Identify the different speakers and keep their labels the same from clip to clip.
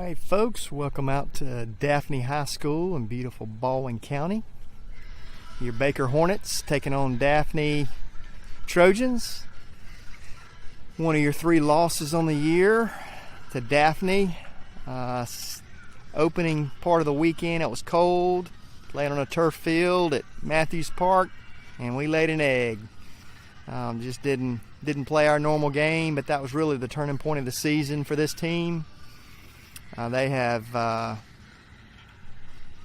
Speaker 1: Alright folks, welcome out to Daphne High School in beautiful Baldwin County. Your Baker Hornets taking on Daphne Trojans. One of your 3 losses on the year to Daphne. Opening part of the weekend, it was cold. Played on a turf field at Matthews Park, and we laid an egg. Just didn't play our normal game, but that was really the turning point of the season for this team. They have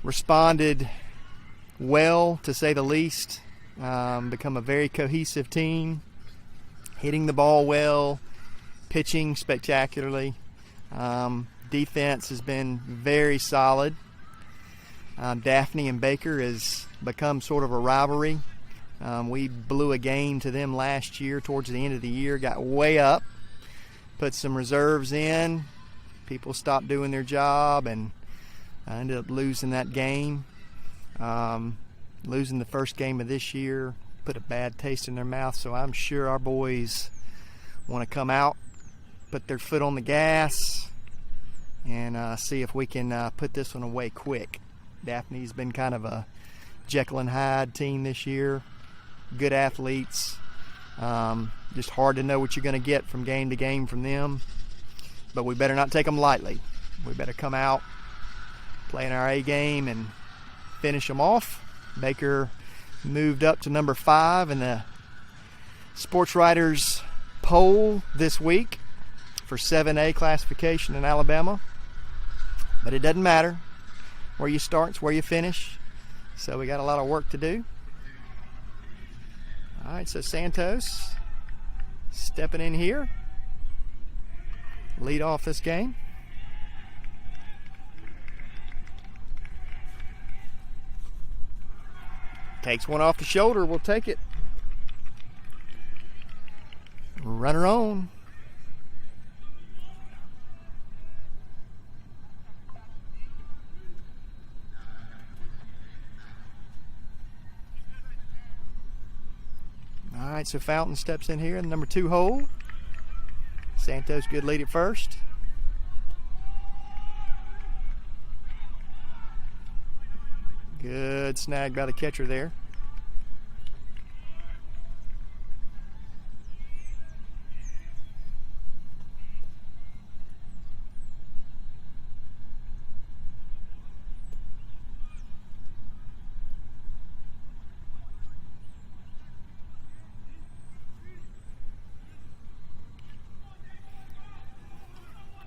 Speaker 1: responded well, to say the least. Become a very cohesive team, hitting the ball well, pitching spectacularly. Defense has been very solid. Daphne and Baker has become sort of a rivalry. We blew a game to them last year towards the end of the year, got way up, put some reserves in. People stopped doing their job, and I ended up losing that game. Losing the first game of this year put a bad taste in their mouth, so I'm sure our boys want to come out, put their foot on the gas, and see if we can put this one away quick. Daphne's been kind of a Jekyll and Hyde team this year. Good athletes. Just hard to know what you're going to get from game to game from them. But we better not take them lightly. We better come out, play in our A game, and finish them off. Baker moved up to number 5 in the Sports Writers poll this week for 7A classification in Alabama. But it doesn't matter. Where you start is where you finish. So we got a lot of work to do. All right, so Santos stepping in here. Lead off this game. Takes one off the shoulder. We'll take it. Runner on. All right, so Fountain steps in here in the number 2 hole. Santos, good lead at first. Good snag by the catcher there.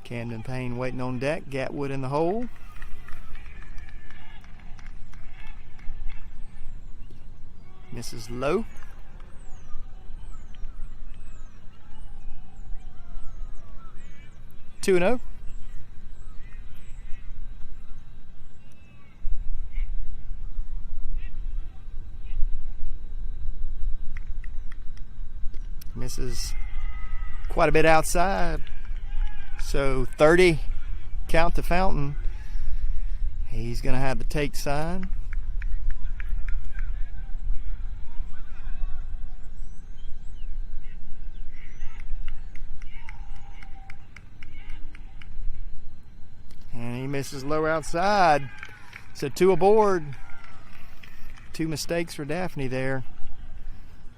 Speaker 1: Camden Payne waiting on deck. Gatwood in the hole. Misses low. Two and 0. Misses quite a bit outside. So 30 count to Fountain. He's going to have the take sign. And he misses low outside. So 2 aboard. 2 mistakes for Daphne there.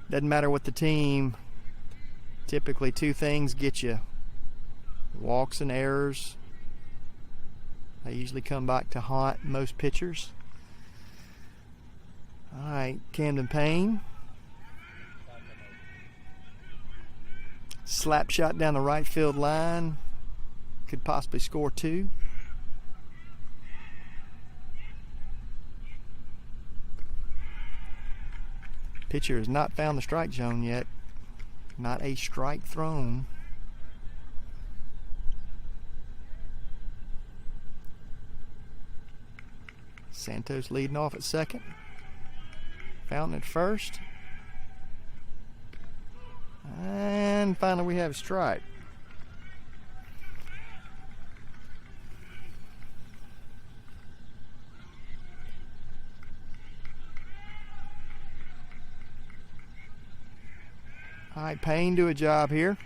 Speaker 1: Doesn't matter what the team. Typically 2 things get you. Walks and errors. They usually come back to haunt most pitchers. All right, Camden Payne. Slap shot down the right field line. Could possibly score 2. Pitcher has not found the strike zone yet. Not a strike thrown. Santos leading off at second. Fountain at first. And finally we have a strike. All right, Payne do a job here.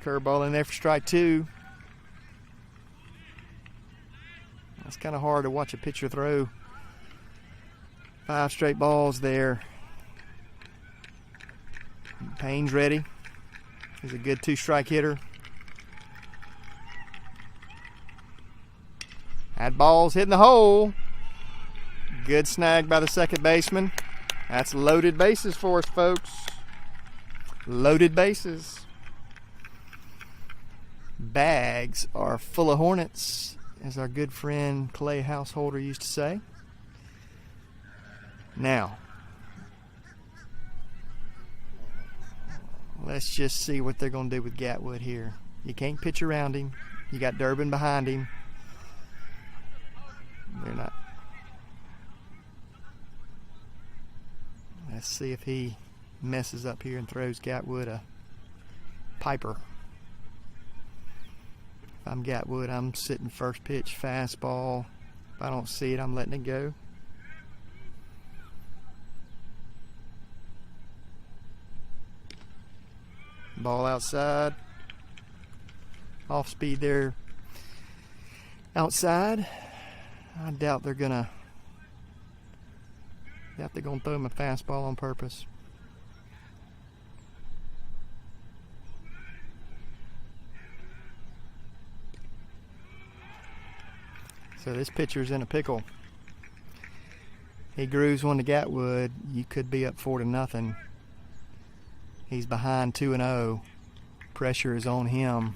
Speaker 1: Curveball in there for strike 2. It's kind of hard to watch a pitcher throw 5 straight balls there. Payne's ready. He's a good 2-strike hitter. That ball's hitting the hole. Good snag by the second baseman. That's loaded bases for us, folks. Loaded bases. Bags are full of Hornets, as our good friend Clay Householder used to say. Now, let's just see what they're going to do with Gatwood here. You can't pitch around him. You got Durbin behind him. They're not. Let's see if he messes up here and throws Gatwood a piper. If I'm Gatwood, I'm sitting first pitch fastball. If I don't see it, I'm letting it go. Ball outside. Off speed there. Outside. I doubt they're gonna throw him a fastball on purpose. So this pitcher's in a pickle. He grooves one to Gatwood. You could be up 4-0. He's behind 2-0. Pressure is on him.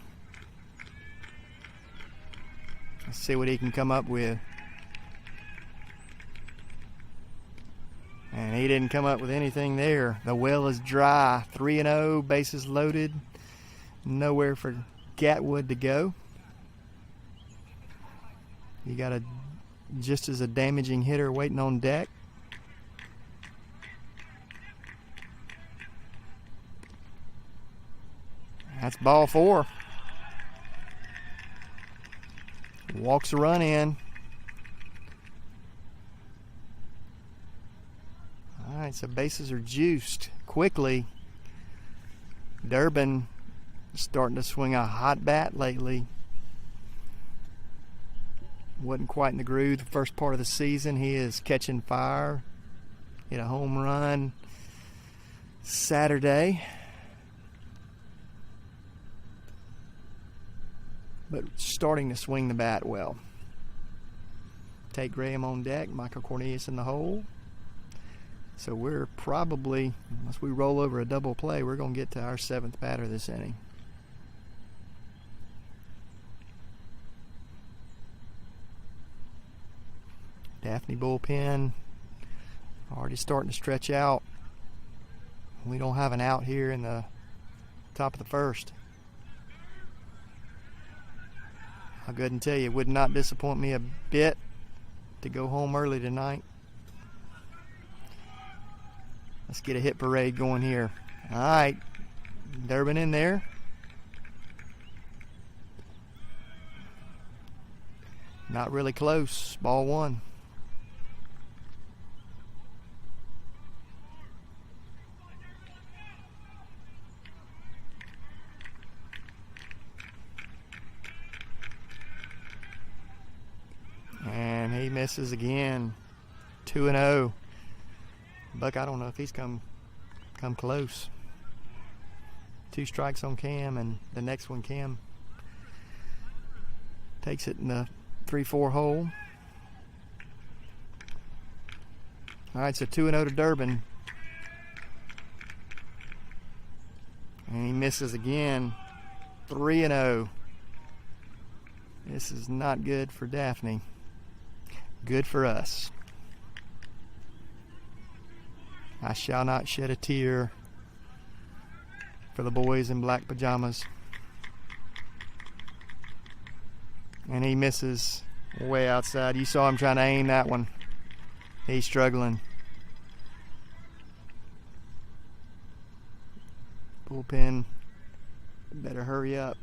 Speaker 1: Let's see what he can come up with. And he didn't come up with anything there. The well is dry. 3-0, bases loaded. Nowhere for Gatwood to go. You got just as a damaging hitter waiting on deck. That's ball 4. Walks a run in. All right, so bases are juiced quickly. Durbin starting to swing a hot bat lately. Wasn't quite in the groove the first part of the season. He is catching fire. Hit a home run Saturday. But starting to swing the bat well. Tate Graham on deck, Michael Cornelius in the hole. So we're probably, unless we roll over a double play, we're going to get to our 7th batter this inning. Daphne bullpen already starting to stretch out. We don't have an out here in the top of the 1st. I'll go ahead and tell you, it would not disappoint me a bit to go home early tonight. Let's get a hit parade going here. All right, Durbin in there. Not really close. Ball 1. And he misses again. 2-0. Buck, I don't know if he's come close. 2 strikes on Cam, and the next one Cam takes it in the 3-4 hole. All right, so 2-0 to Durbin. And he misses again. 3-0. This is not good for Daphne. Good for us. I shall not shed a tear for the boys in black pajamas. And he misses way outside. You saw him trying to aim that one. He's struggling. Bullpen better hurry up.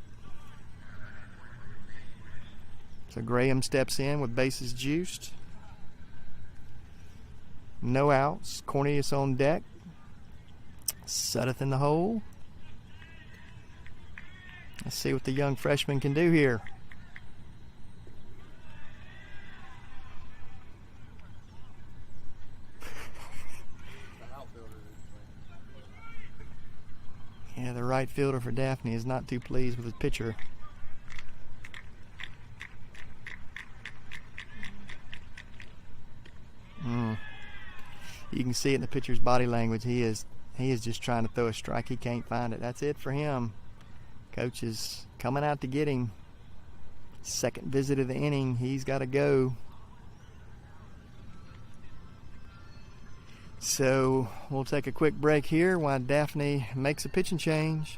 Speaker 1: So Graham steps in with bases juiced. No outs. Cornelius on deck. Sutteth in the hole. Let's see what the young freshman can do here. Yeah, the right fielder for Daphne is not too pleased with his pitcher. You can see it in the pitcher's body language. He is just trying to throw a strike. He can't find it. That's it for him. Coach is coming out to get him. Second visit of the inning. He's got to go. So we'll take a quick break here while Daphne makes a pitching change.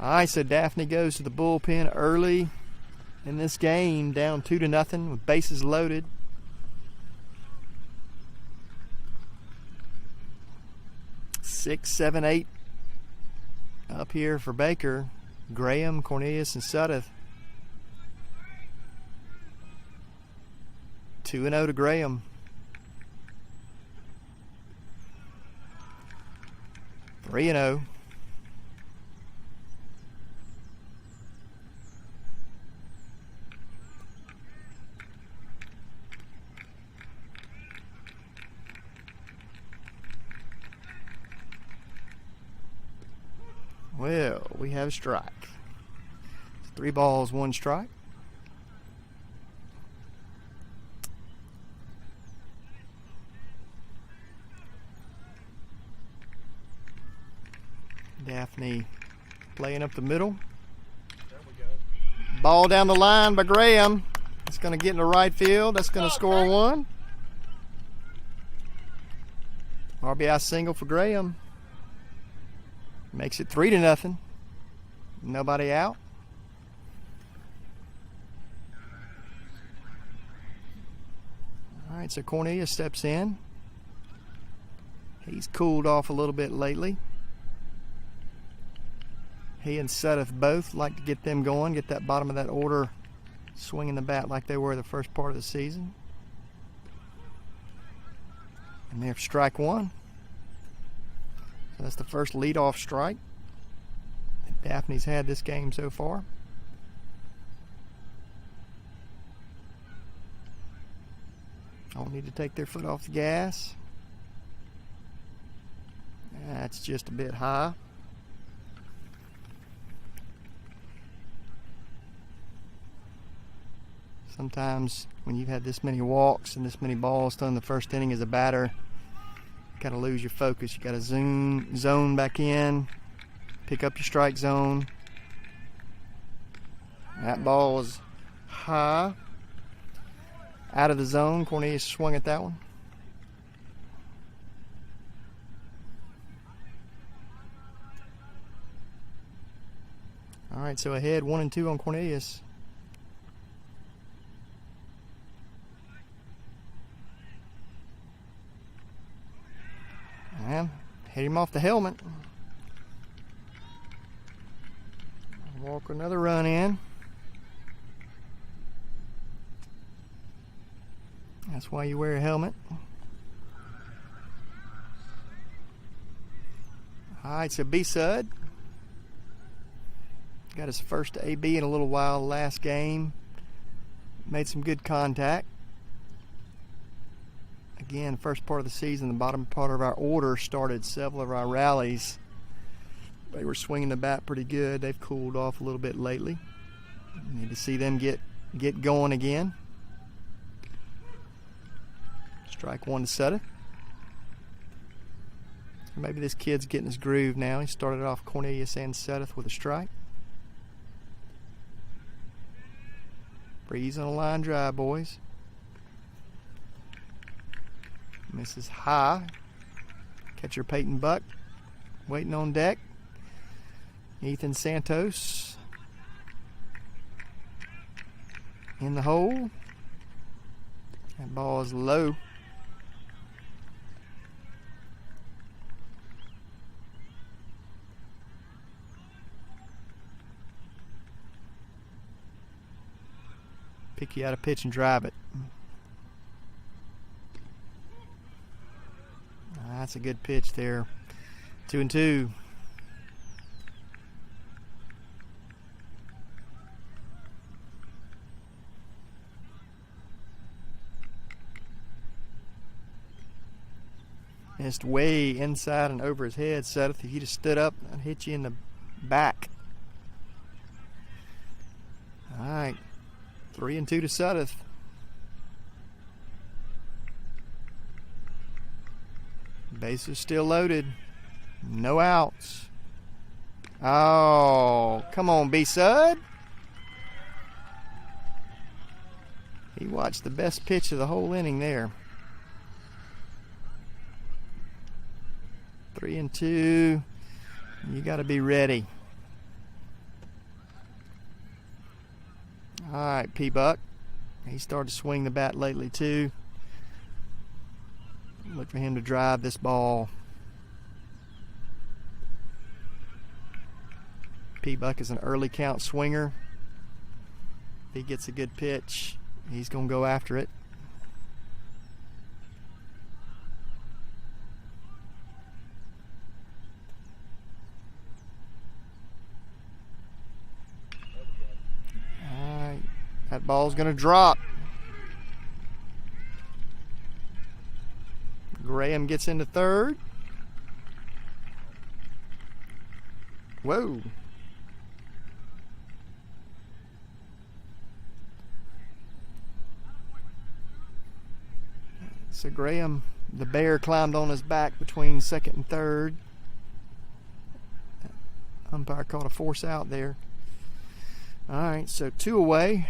Speaker 1: All right, so Daphne goes to the bullpen early in this game, down 2-0 with bases loaded. Six, seven, eight up here for Baker. Graham, Cornelius, and Sudduth. 2-0 to Graham. 3-0. Well, we have a strike. 3 balls, 1 strike. Daphne playing up the middle.
Speaker 2: There we go.
Speaker 1: Ball down the line by Graham. It's going to get into right field. That's going to score 1. RBI single for Graham. Makes it 3-0. Nobody out. All right, so Cornelius steps in. He's cooled off a little bit lately. He and Sudduth both like to get them going, get that bottom of that order swinging the bat like they were the first part of the season. And there's strike one. So that's the first leadoff strike that Daphne's had this game so far. All need to take their foot off the gas. That's just a bit high. Sometimes when you've had this many walks and this many balls thrown in the first inning as a batter, you gotta lose your focus. You gotta zone back in, pick up your strike zone. That ball is high, out of the zone. Cornelius swung at that one. All right, so ahead 1-2 on Cornelius. And hit him off the helmet. Walk another run in. That's why you wear a helmet. All right, so B-Sud got his first AB in a little while last game. Made some good contact. Again, first part of the season, the bottom part of our order started several of our rallies. They were swinging the bat pretty good. They've cooled off a little bit lately. Need to see them get going again. Strike one to Sutter. Maybe this kid's getting his groove now. He started off Cornelius and Sudeth with a strike. Breeze on a line drive, boys. Misses high. Catcher Peyton Buck waiting on deck. Ethan Santos in the hole. That ball is low. Pick you out a pitch and drive it. That's a good pitch there. 2-2. Missed way inside and over his head, Seth. If you just stood up, I'd hit you in the back. All right. 3-2 to Sudeth. Bases still loaded. No outs. Oh, come on, B-Sud. He watched the best pitch of the whole inning there. 3-2. You got to be ready. All right, P-Buck. He started to swing the bat lately too. Look for him to drive this ball. P-Buck is an early count swinger. If he gets a good pitch, he's going to go after it. All right, that ball's going to drop. Graham gets into third. Whoa. So Graham, the bear, climbed on his back between second and third. Umpire called a force out there. All right, so 2 away.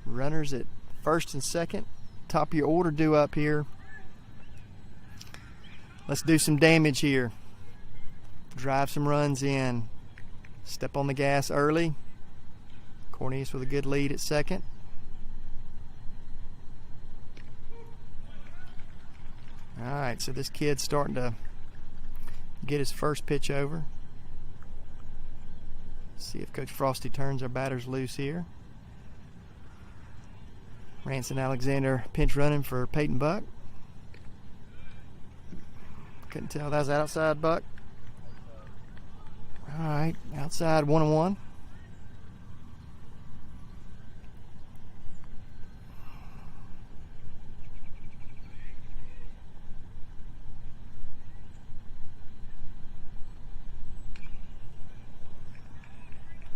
Speaker 1: Runners at first and second. Top of your order due up here. Let's do some damage here. Drive some runs in. Step on the gas early. Cornelius with a good lead at second. All right, so this kid's starting to get his first pitch over. See if Coach Frosty turns our batters loose here. Ranson Alexander pinch running for Peyton Buck. Couldn't tell. That was outside, Buck. All right, outside 1-1.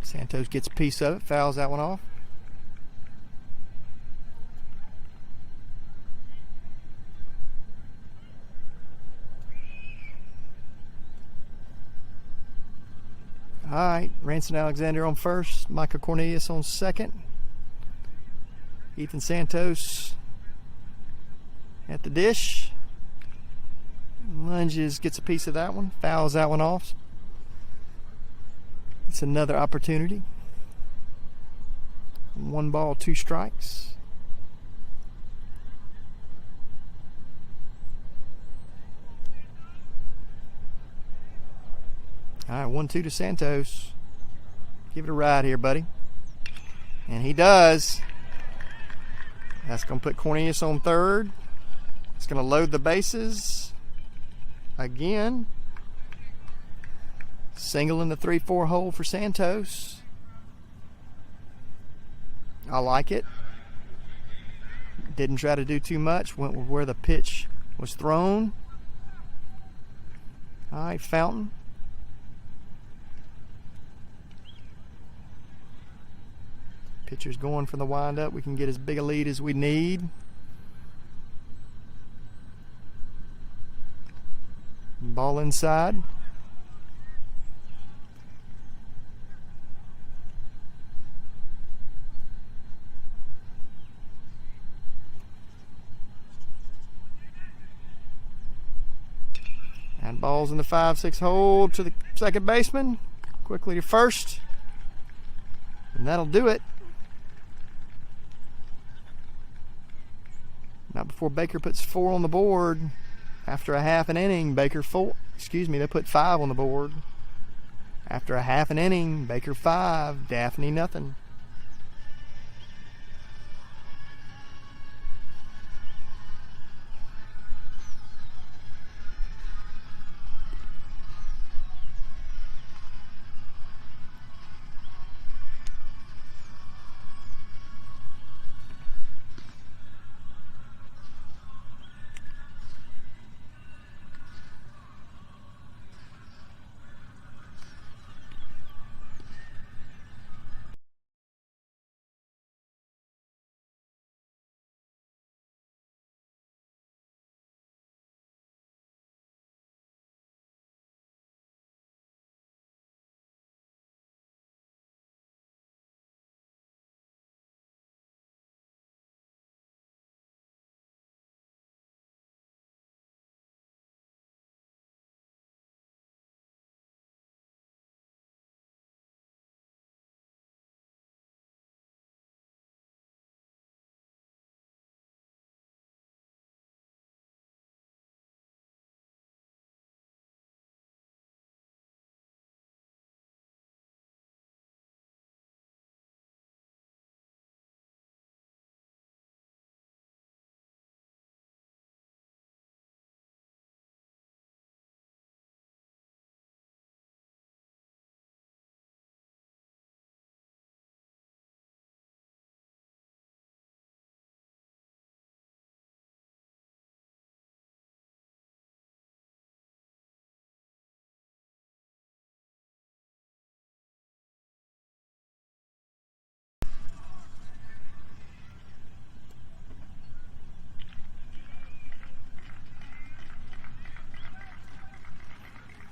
Speaker 1: Santos gets a piece of it, fouls that one off. All right, Ranson Alexander on first, Micah Cornelius on second. Ethan Santos at the dish. Lunges, gets a piece of that one, fouls that one off. It's another opportunity. 1 ball, 2 strikes. All right, 1-2 to Santos. Give it a ride here, buddy. And he does. That's going to put Cornelius on third. It's going to load the bases again. Single in the 3-4 hole for Santos. I like it. Didn't try to do too much. Went where the pitch was thrown. All right, Fountain. Pitcher's going for the windup. We can get as big a lead as we need. Ball inside. And ball's in the 5-6 hole to the second baseman. Quickly to first. And that'll do it. Not before Baker puts 4 on the board. After a half an inning, they put 5 on the board. After a half an inning, Baker 5, Daphne nothing.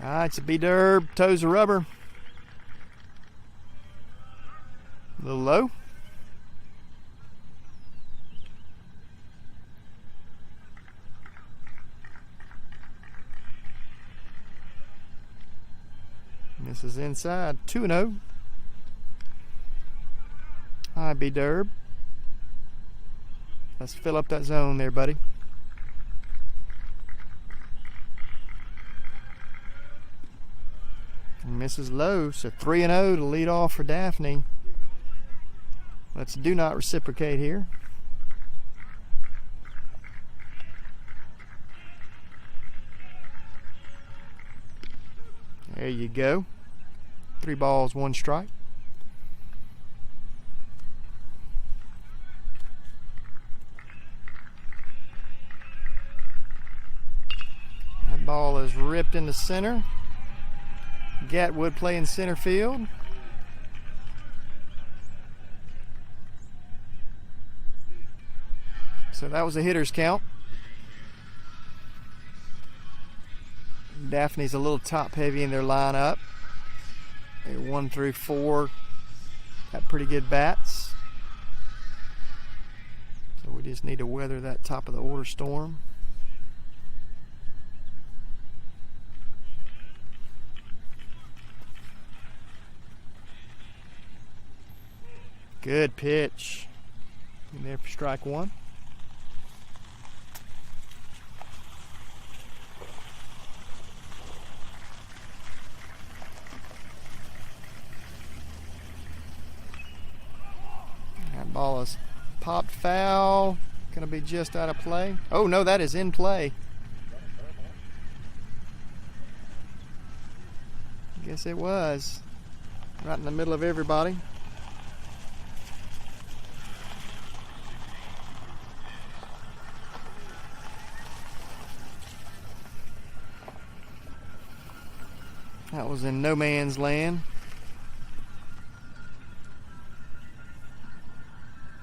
Speaker 1: All right, it's a B-Derb, toes the rubber. A little low. This is inside, 2-0. All right, B-Derb. Let's fill up that zone there, buddy. Misses low, so 3-0 to lead off for Daphne. Let's do not reciprocate here. There you go. 3 balls, 1 strike. That ball is ripped into center. Gatwood playing center field. So that was a hitter's count. Daphne's a little top heavy in their lineup. They're 1 through 4 got pretty good bats. So we just need to weather that top of the order storm. Good pitch. In there for strike 1. That ball is popped foul. Going to be just out of play. Oh no, that is in play. Guess it was. Right in the middle of everybody. That was in no man's land.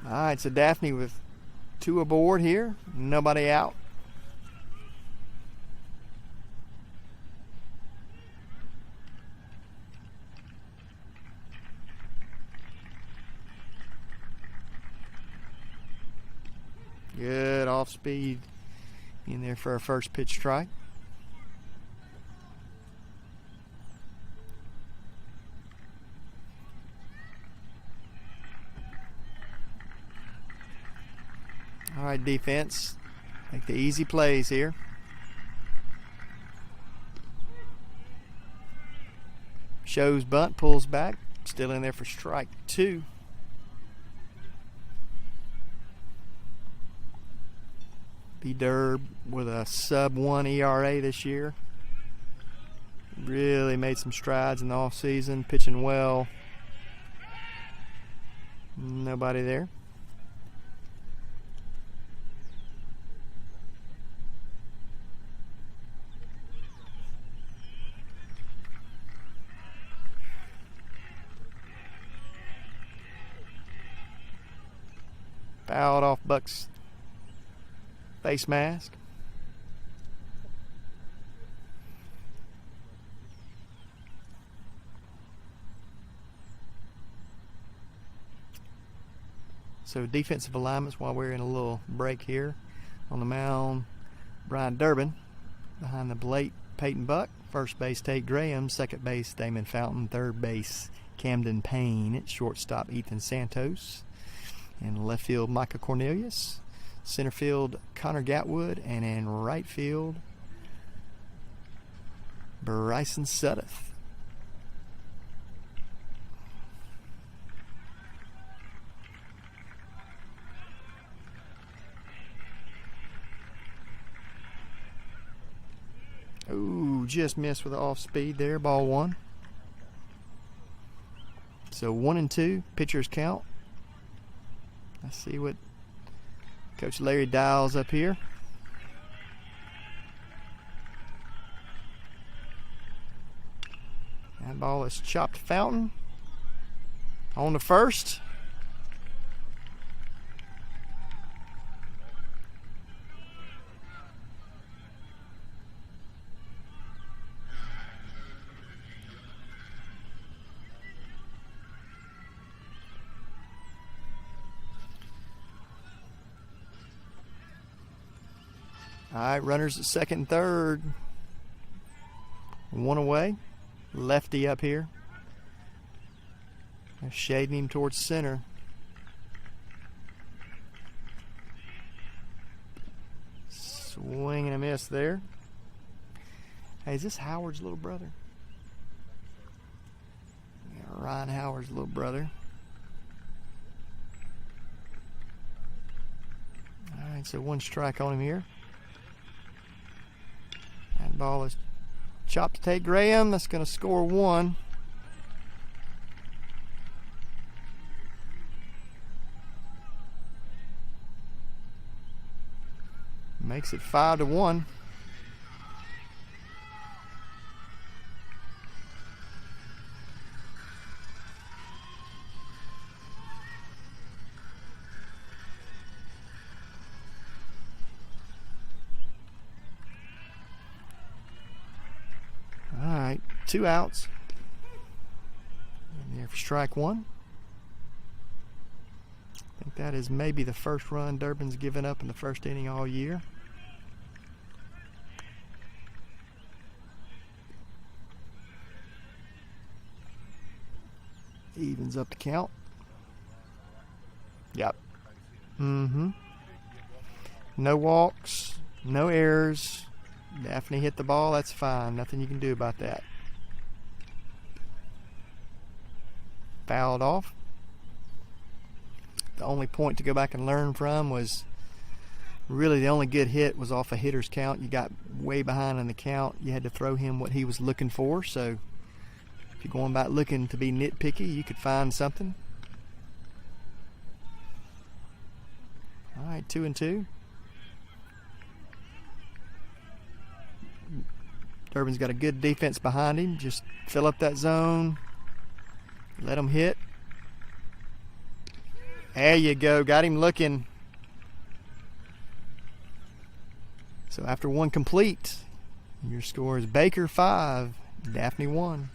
Speaker 1: All right, so Daphne with 2 aboard here. Nobody out. Good off speed in there for our first pitch strike. All right, defense, make the easy plays here. Shows bunt, pulls back, still in there for strike 2. B-Derb with a sub-1 ERA this year. Really made some strides in the offseason, pitching well. Nobody there. Fouled off Buck's face mask. So defensive alignments while we're in a little break here. On the mound, Brian Durbin. Behind the plate, Peyton Buck. First base, Tate Graham. Second base, Damon Fountain. Third base, Camden Payne. At shortstop, Ethan Santos. In left field, Micah Cornelius. Center field, Connor Gatwood. And in right field, Bryson Sudduth. Ooh, just missed with the off speed there. Ball 1. So 1 and 2, pitchers count. Let's see what Coach Larry dials up here. That ball is chopped Fountain. On to first. All right, runners at second and third. 1 away. Lefty up here. They're shading him towards center. Swing and a miss there. Hey, is this Howard's little brother? Yeah, Ryan Howard's little brother. All right, so 1 strike on him here. That ball is chop to Tate Graham. That's going to score 1. Makes it 5-1. All right, 2 outs. And there for strike 1. I think that is maybe the first run Durbin's given up in the first inning all year. Evens up the count. Yep. No walks, no errors. Daphne hit the ball, that's fine. Nothing you can do about that. Fouled off. The only point to go back and learn from was really the only good hit was off a hitter's count. You got way behind in the count. You had to throw him what he was looking for. So if you're going back looking to be nitpicky, you could find something. All right, 2-2. Durbin's got a good defense behind him. Just fill up that zone. Let him hit. There you go. Got him looking. So after 1 complete, your score is Baker 5, Daphne 1.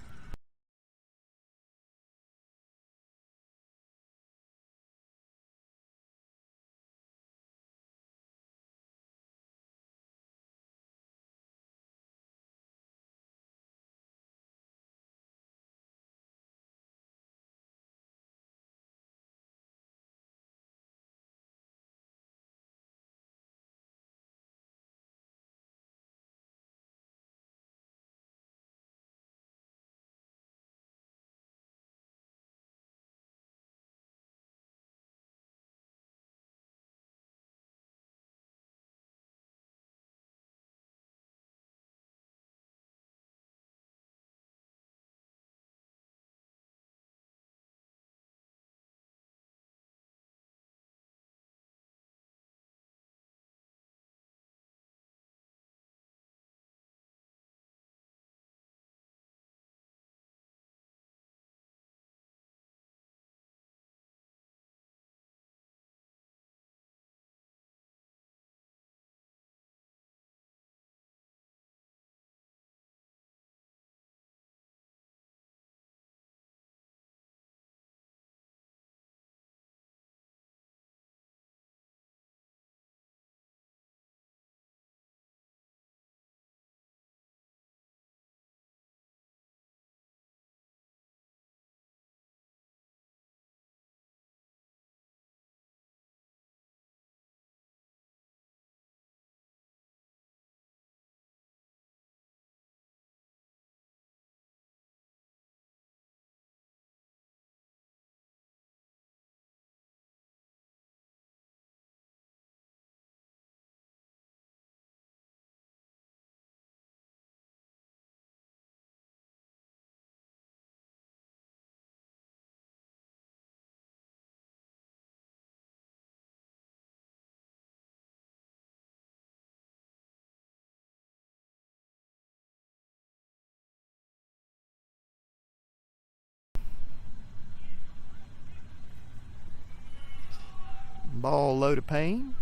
Speaker 1: Ball low to Payne.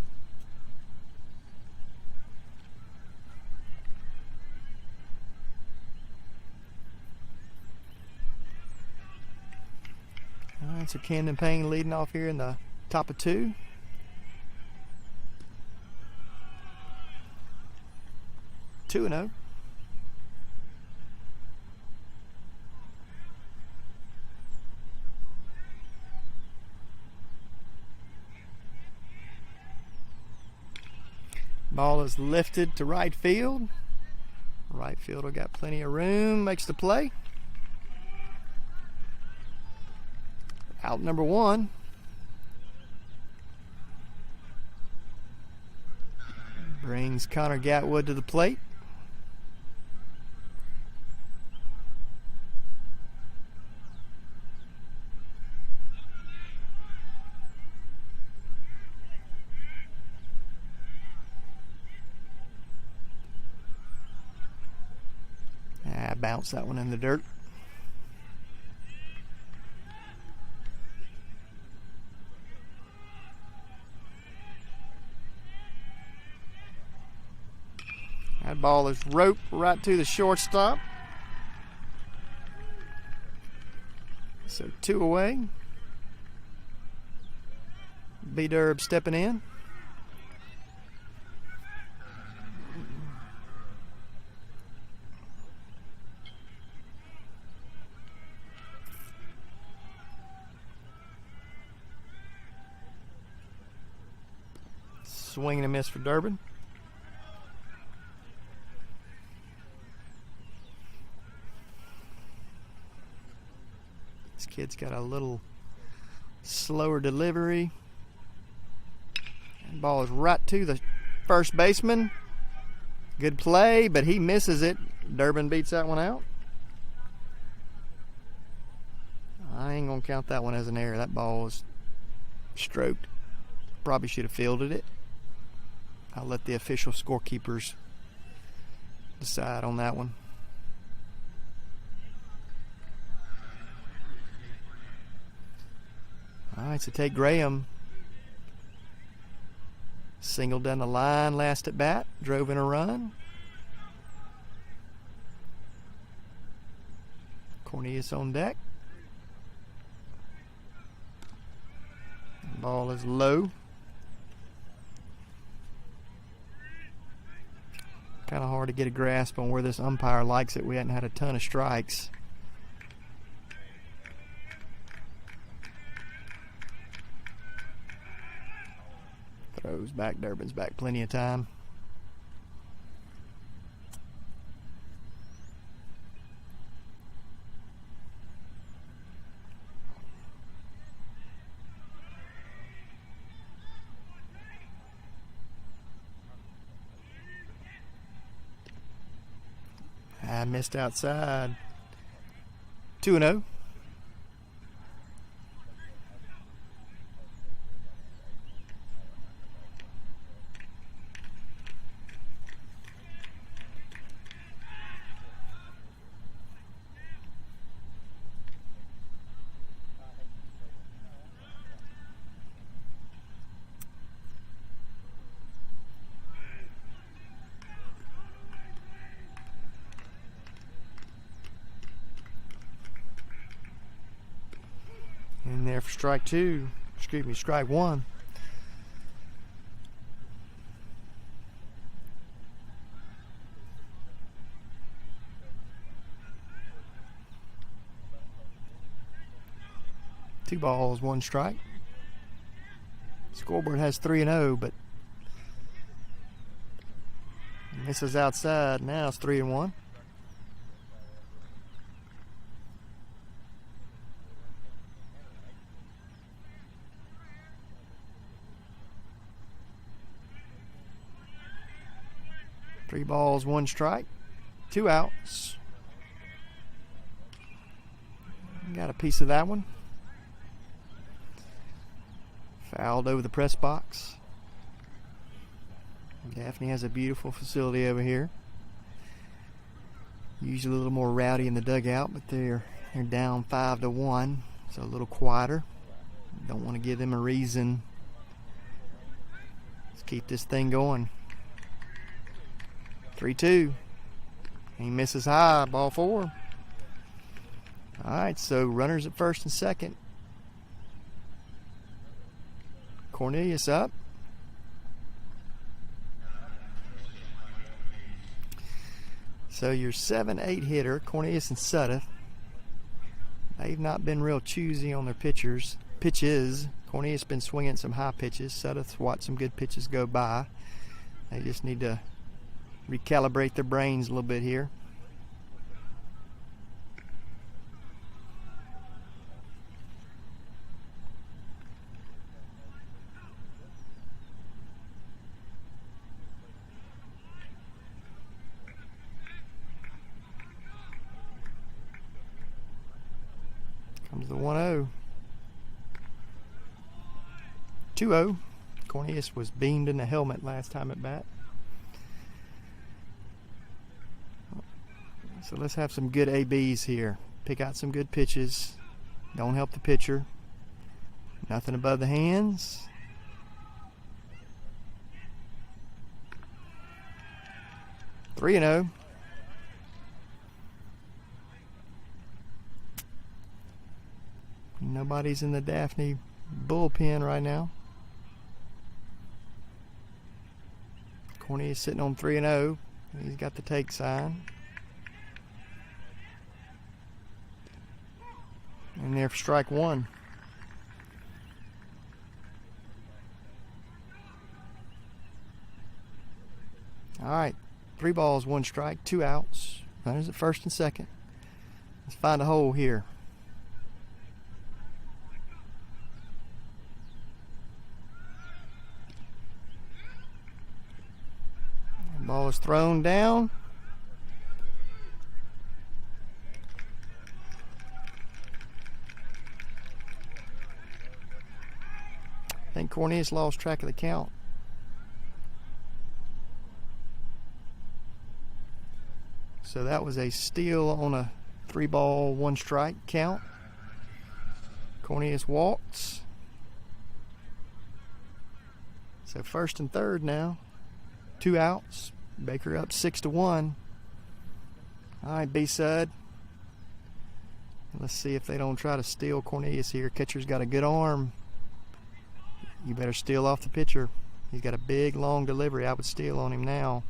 Speaker 1: All right, so Camden Payne leading off here in the top of 2. Two and 0. Ball is lifted to right field. Right fielder got plenty of room, makes the play. Out number 1. Brings Connor Gatwood to the plate. bounced that one in the dirt. That ball is roped right to the shortstop. So 2 away. B-Derb stepping in. Swing and a miss for Durbin. This kid's got a little slower delivery. That ball is right to the first baseman. Good play, but he misses it. Durbin beats that one out. I ain't gonna count that one as an error. That ball was stroked. Probably should have fielded it. I'll let the official scorekeepers decide on that one. All right, so Tate Graham singled down the line last at bat, drove in a run. Cornelius on deck. Ball is low. Kind of hard to get a grasp on where this umpire likes it. We hadn't had a ton of strikes. Throws back. Durbin's back plenty of time. I missed outside. 2-0. In there for strike 2. Excuse me, strike 1. Two balls, 1 strike. Scoreboard has 3-0, but misses outside. Now it's 3-1. Three balls, 1 strike, 2 outs. Got a piece of that one. Fouled over the press box. Daphne has a beautiful facility over here. Usually a little more rowdy in the dugout, but they're down 5-1, so a little quieter. Don't want to give them a reason. Let's keep this thing going. 3-2. He misses high. Ball 4. All right, so runners at first and second. Cornelius up. So your 7-8 hitter, Cornelius and Sudduth, they've not been real choosy on their pitches. Cornelius been swinging some high pitches. Sudduth's watched some good pitches go by. They just need to recalibrate their brains a little bit here. Comes the 1-0. 2-0. Cornelius was beamed in the helmet last time at bat. So let's have some good ABs here. Pick out some good pitches. Don't help the pitcher. Nothing above the hands. Three and 0. Nobody's in the Daphne bullpen right now. Corney is sitting on 3 and 0. He's got the take sign. And there for strike one. All right, 3 balls, 1 strike, 2 outs. Runners at first and second. Let's find a hole here. The ball is thrown down. I think Cornelius lost track of the count. So that was a steal on a 3 ball, 1 strike count. Cornelius walks. So first and third now. 2 outs. Baker up 6-1. All right, B-Sud. Let's see if they don't try to steal Cornelius here. Catcher's got a good arm. You better steal off the pitcher. He's got a big, long delivery. I would steal on him now.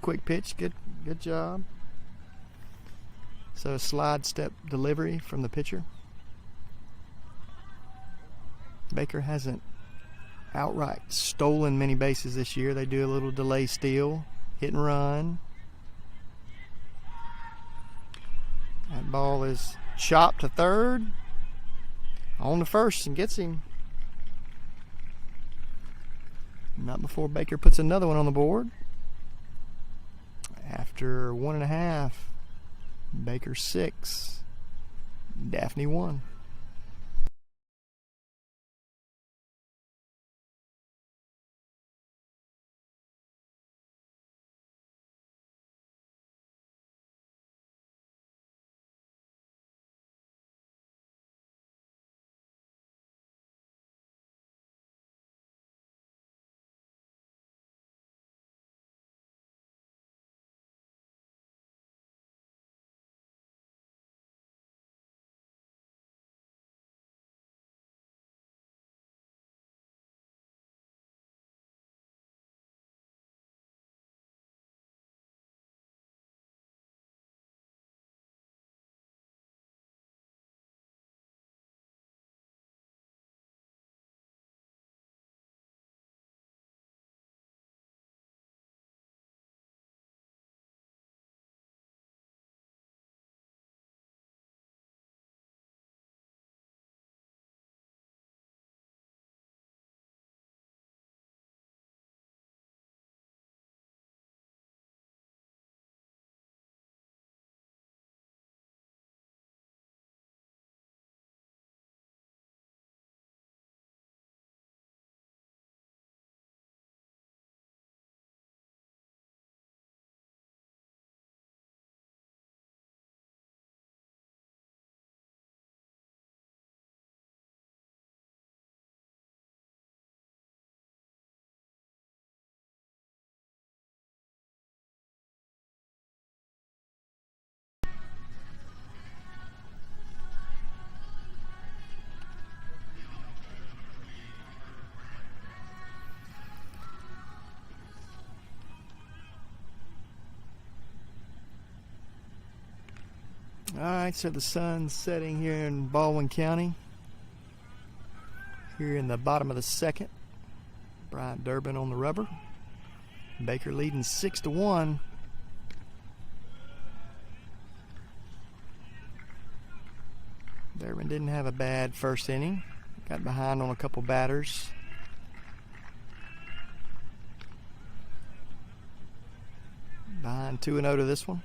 Speaker 1: Quick pitch. Good job. So slide step delivery from the pitcher. Baker hasn't outright stolen many bases this year. They do a little delay steal, hit and run. That ball is chopped to third. On to first and gets him. Not before Baker puts another one on the board. After 1.5, Baker 6, Daphne 1. All right, so the sun's setting here in Baldwin County. Here in the bottom of the second. Bryant Durbin on the rubber. Baker leading 6-1. Durbin didn't have a bad first inning. Got behind on a couple batters. Behind 2-0 to this one.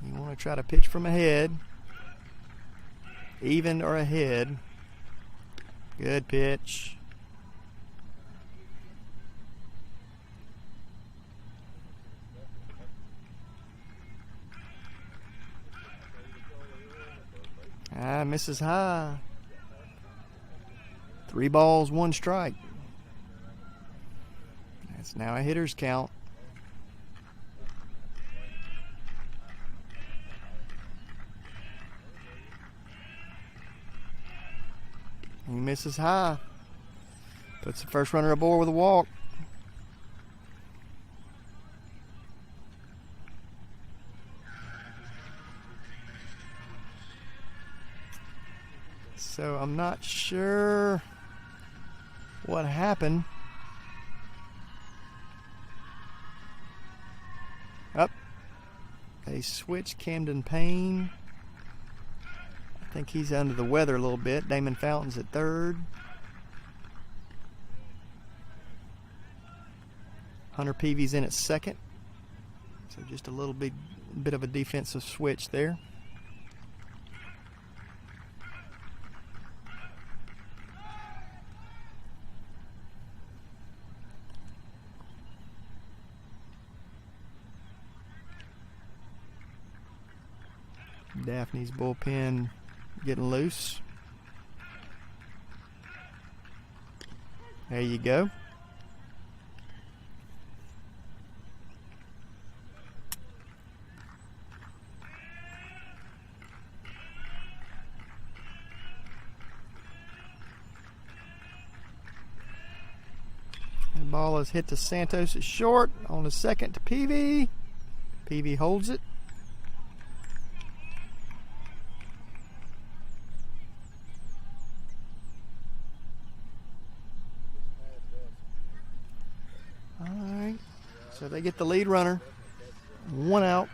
Speaker 1: You want to try to pitch from ahead. Even or ahead. Good pitch. misses high. 3 balls, 1 strike. That's now a hitter's count. He misses high. Puts the first runner aboard with a walk. So I'm not sure what happened. Up. They switched Camden Payne. I think he's under the weather a little bit. Damon Fountain's at third. Hunter Peavy's in at second. So just a little bit of a defensive switch there. Daphne's bullpen getting loose. There you go. The ball is hit to Santos at short. On the second to Peavy. Peavy holds it. So they get the lead runner. 1 out.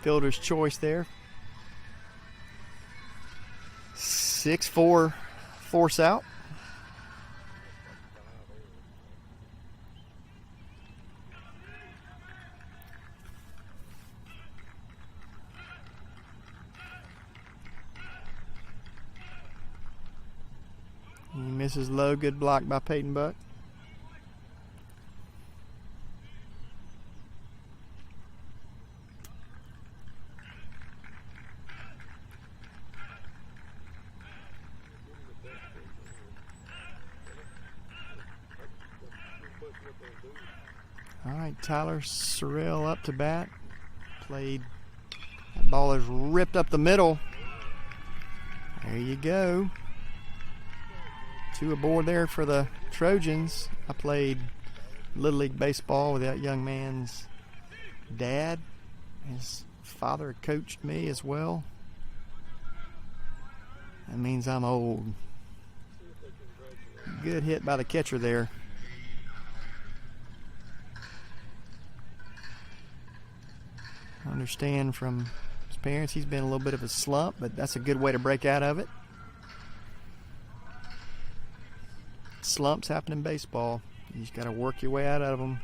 Speaker 1: Fielder's choice there. 6-4 force out. He misses low. Good block by Peyton Buck. All right, Tyler Sorrell up to bat. Played. That ball is ripped up the middle. There you go. 2 aboard there for the Trojans. I played Little League Baseball with that young man's dad. His father coached me as well. That means I'm old. Good hit by the catcher there. I understand from his parents he's been a little bit of a slump, but that's a good way to break out of it. Slumps happen in baseball. You just got to work your way out of them.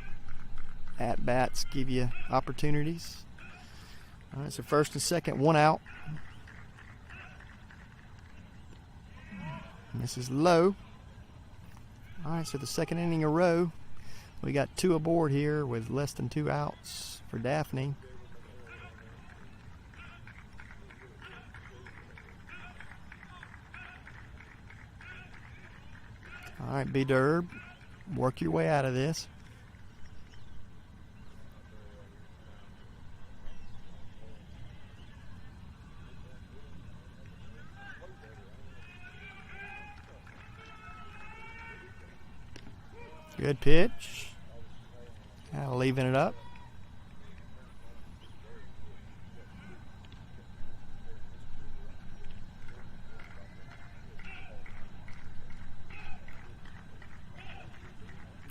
Speaker 1: At-bats give you opportunities. All right, so first and second, 1 out. And this is low. All right, so the second inning in a row. We got 2 aboard here with less than 2 outs for Daphne. All right, B-Derb, work your way out of this. Good pitch. Now leaving it up.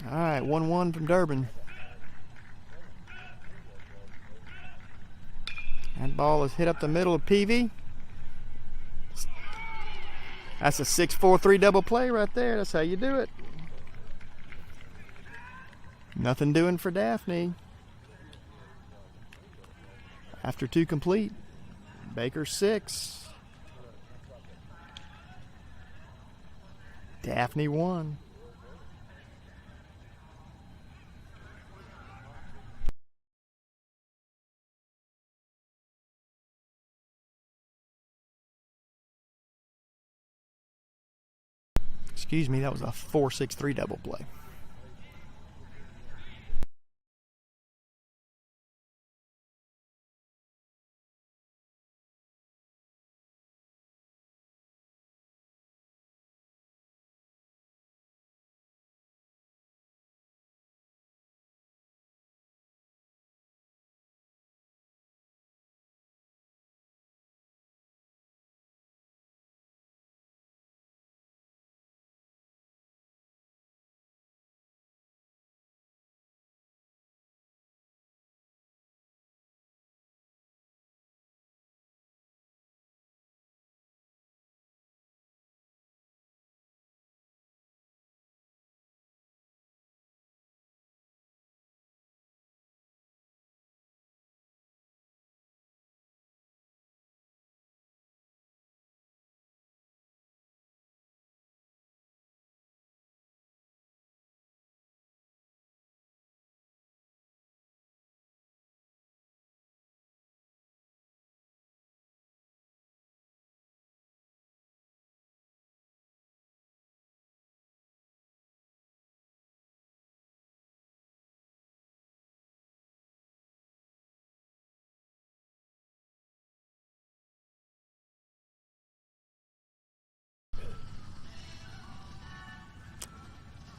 Speaker 1: All right, 1-1 from Durbin. That ball is hit up the middle of Peavy. That's a 6-4-3 double play right there. That's how you do it. Nothing doing for Daphne. After 2 complete. Baker 6. Daphne 1. Excuse me, that was a 4-6-3 double play.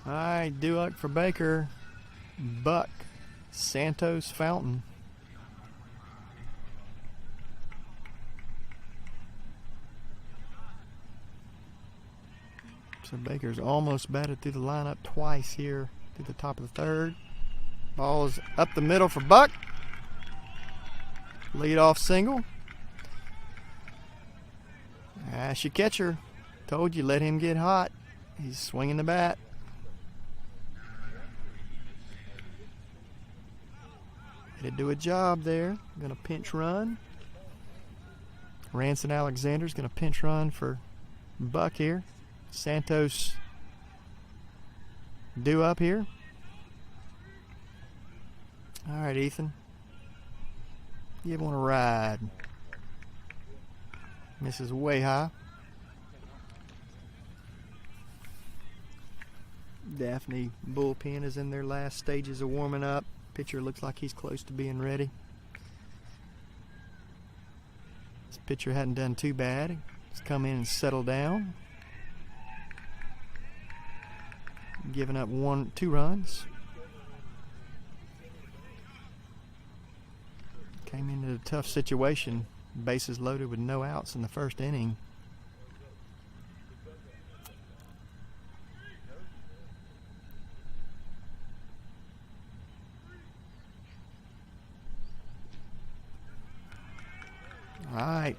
Speaker 1: All right, Duck for Baker. Buck, Santos, Fountain. So Baker's almost batted through the lineup twice here through the top of the third. Ball is up the middle for Buck. Lead-off single. That's your catcher. Told you, let him get hot. He's swinging the bat. Way to do a job there. Going to pinch run. Ranson Alexander's going to pinch run for Buck here. Santos due up here. All right, Ethan. Give one a ride. Misses way high. Daphne bullpen is in their last stages of warming up. Pitcher looks like he's close to being ready. This pitcher hadn't done too bad. He's come in and settled down. Giving up 2 runs. Came into a tough situation. Bases loaded with no outs in the first inning. All right.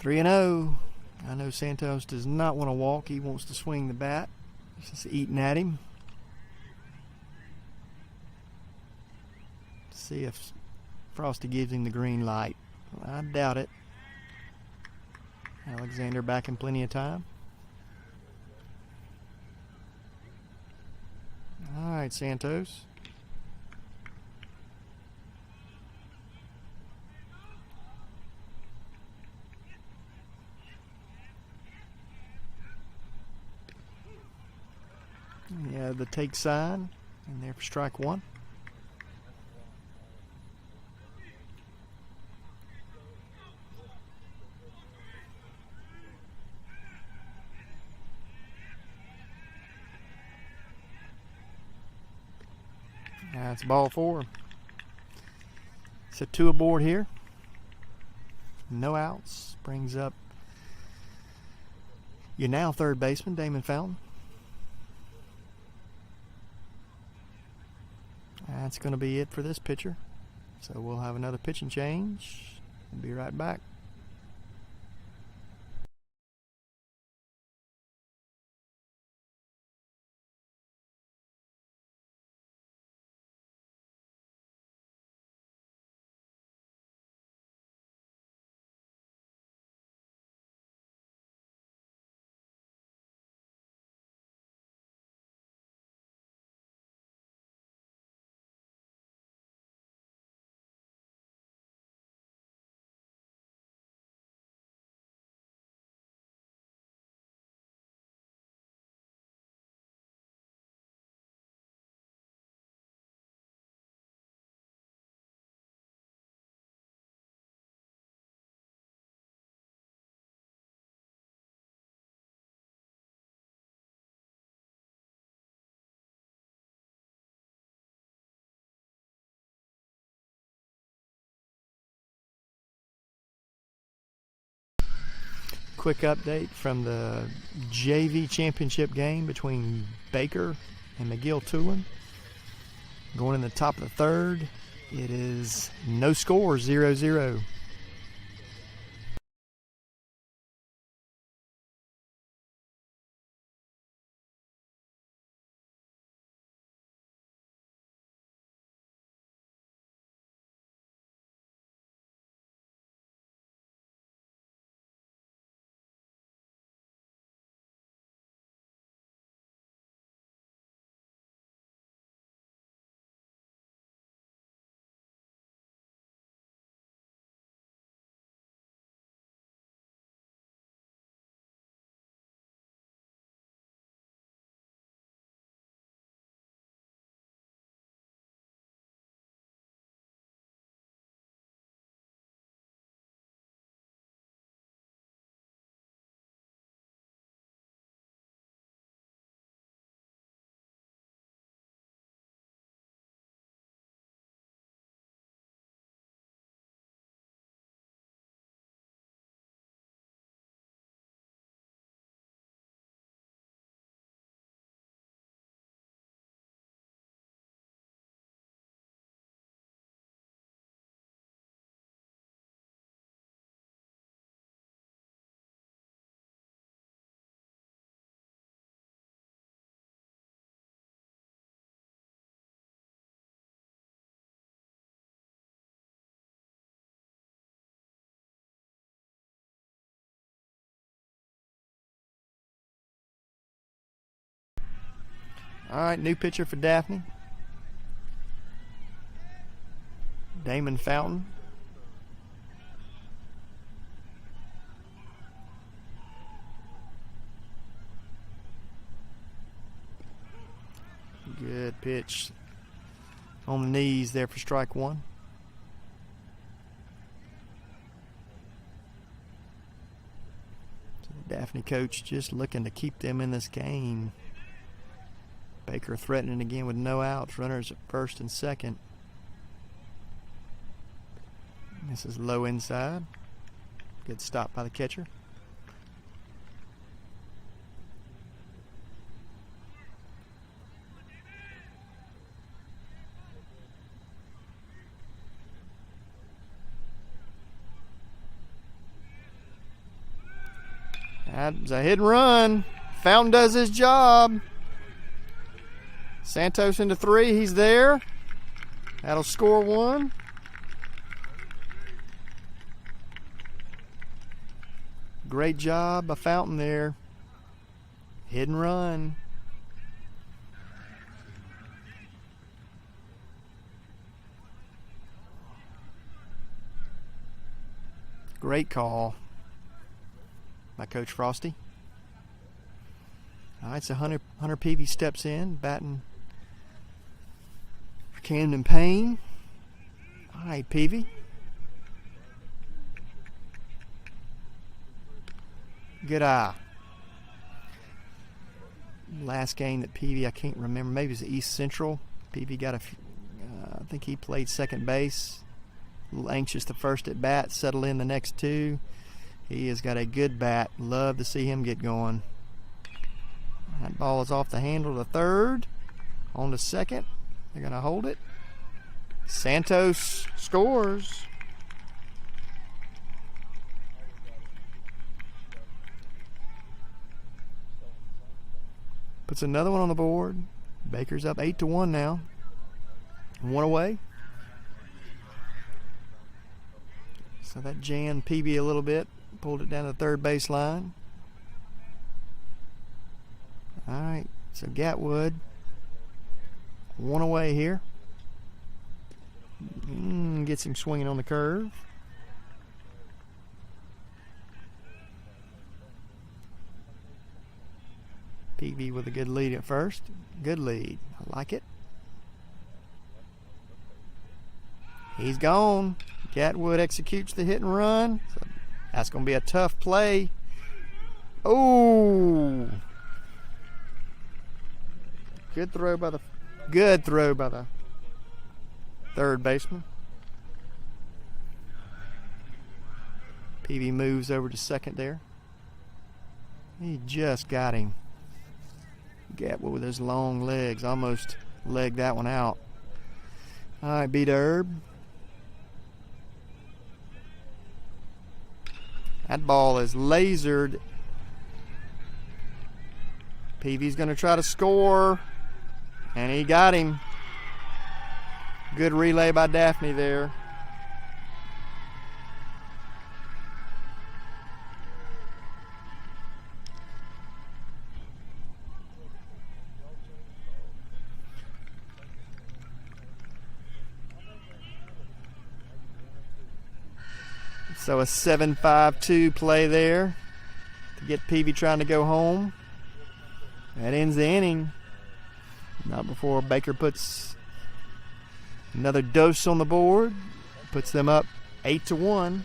Speaker 1: 3-0. I know Santos does not want to walk. He wants to swing the bat. He's just eating at him. See if Frosty gives him the green light. Well, I doubt it. Alexander back in plenty of time. All right, Santos. Yeah, the take sign in there for strike 1. That's ball 4. So 2 aboard here. No outs. Brings up your now third baseman, Damon Fountain. That's going to be it for this pitcher. So we'll have another pitching change. We'll be right back. quick update from the JV championship game between Baker and McGill-Tulane. Going in the top of the third, it is no score, 0-0. All right, new pitcher for Daphne. Damon Fountain. Good pitch on the knees there for strike one. So the Daphne coach just looking to keep them in this game. Baker threatening again with no outs. Runners at first and second. This is low inside. Good stop by the catcher. That's a hit and run. Fountain does his job. Santos into three. He's there. That'll score one. Great job by Fountain there. Hit and run. Great call by Coach Frosty. All right, so Hunter Peavy steps in, batting for Camden Payne. All right, Peavy. Good eye. Last game that Peavy, I can't remember, maybe it was East Central. Peavy got I think he played second base. A little anxious the first at bat, settle in the next two. He has got a good bat. Love to see him get going. That ball is off the handle to third. On to second. They're going to hold it. Santos scores. Puts another one on the board. Baker's up 8-1 now. One away. So that jammed PB a little bit. Pulled it down to the third base line. All right, so Gatwood, one away here. Gets him swinging on the curve. PB with a good lead at first. Good lead. I like it. He's gone. Gatwood executes the hit and run. So that's going to be a tough play. Oh! Good throw by the third baseman. PB moves over to second there. He just got him. Gatwood with his long legs. Almost legged that one out. All right, B-Derb. That ball is lasered. Peavy's going to try to score. And he got him. Good relay by Daphne there. So a 7-5-2 play there to get Peavy trying to go home. That ends the inning. Not before Baker puts another dose on the board. Puts them up 8-1.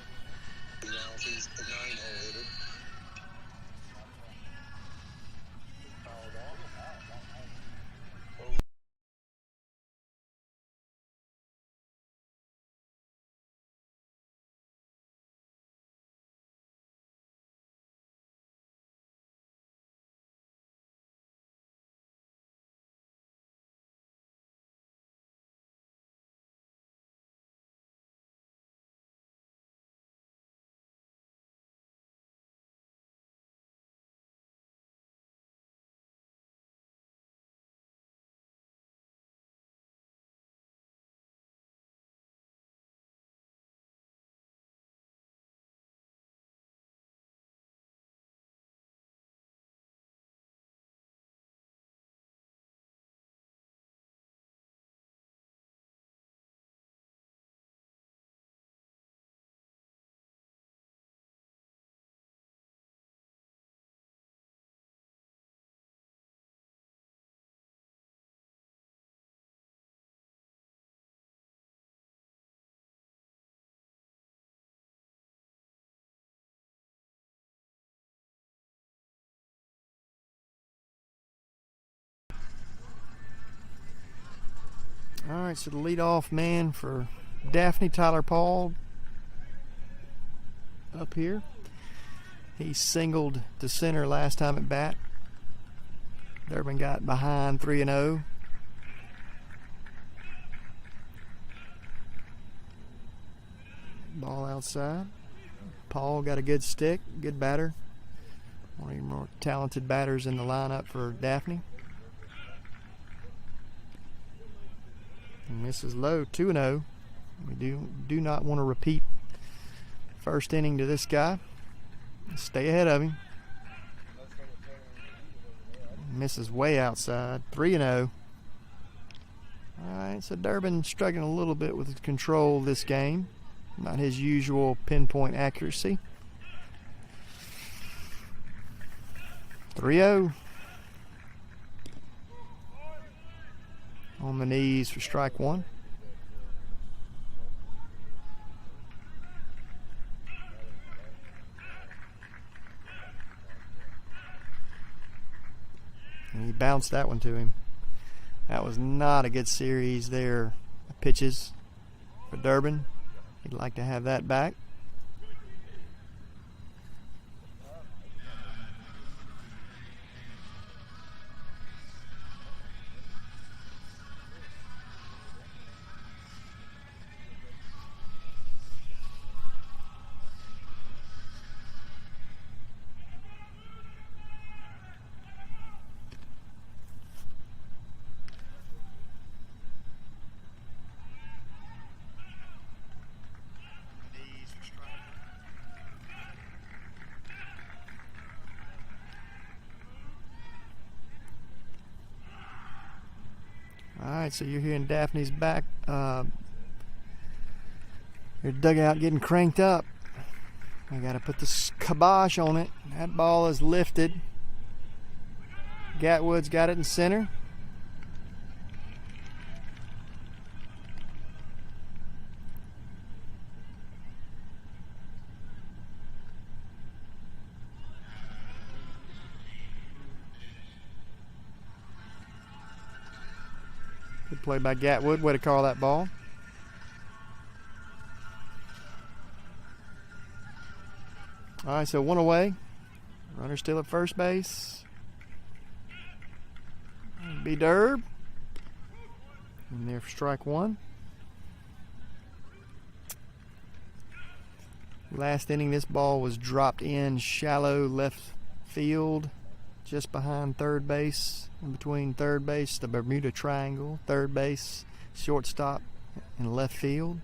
Speaker 1: All right, so the leadoff man for Daphne, Tyler Paul, up here. He singled to center last time at bat. Durbin got behind 3-0. Ball outside. Paul got a good stick, good batter. One of your more talented batters in the lineup for Daphne. And this is low, 2-0. We do not want to repeat first inning to this guy. Stay ahead of him. Misses way outside, 3-0. All right, so Durbin struggling a little bit with control this game. Not his usual pinpoint accuracy. 3-0. On the knees for strike one. And he bounced that one to him. That was not a good series there. Pitches for Durbin. He'd like to have that back. Alright, so you're hearing Daphne's back. Your dugout getting cranked up. I got to put the kibosh on it. That ball is lifted. Gatwood's got it in center. Good play by Gatwood. Way to call that ball. All right, so one away. Runner still at first base. B Derb. In there for strike one. Last inning, this ball was dropped in shallow left field, just behind third base, in between third base, the Bermuda Triangle, third base, shortstop, and left field.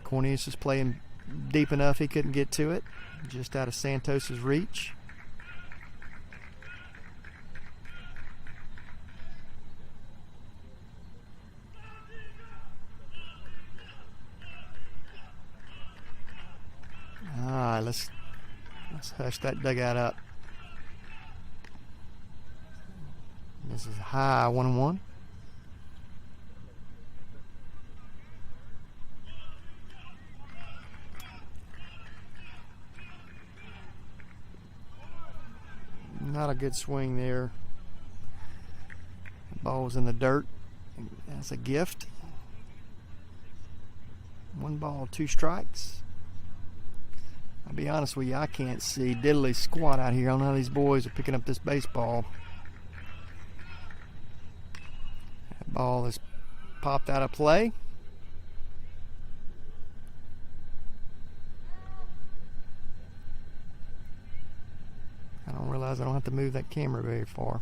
Speaker 1: Cornelius was playing deep enough he couldn't get to it, just out of Santos's reach. All right, let's hush that dugout up. This is high 1-1. Not a good swing there. The ball was in the dirt. That's a gift. 1 ball, 2 strikes. I'll be honest with you, I can't see diddly squat out here. I don't know how these boys are picking up this baseball. That ball is popped out of play. I don't realize I don't have to move that camera very far.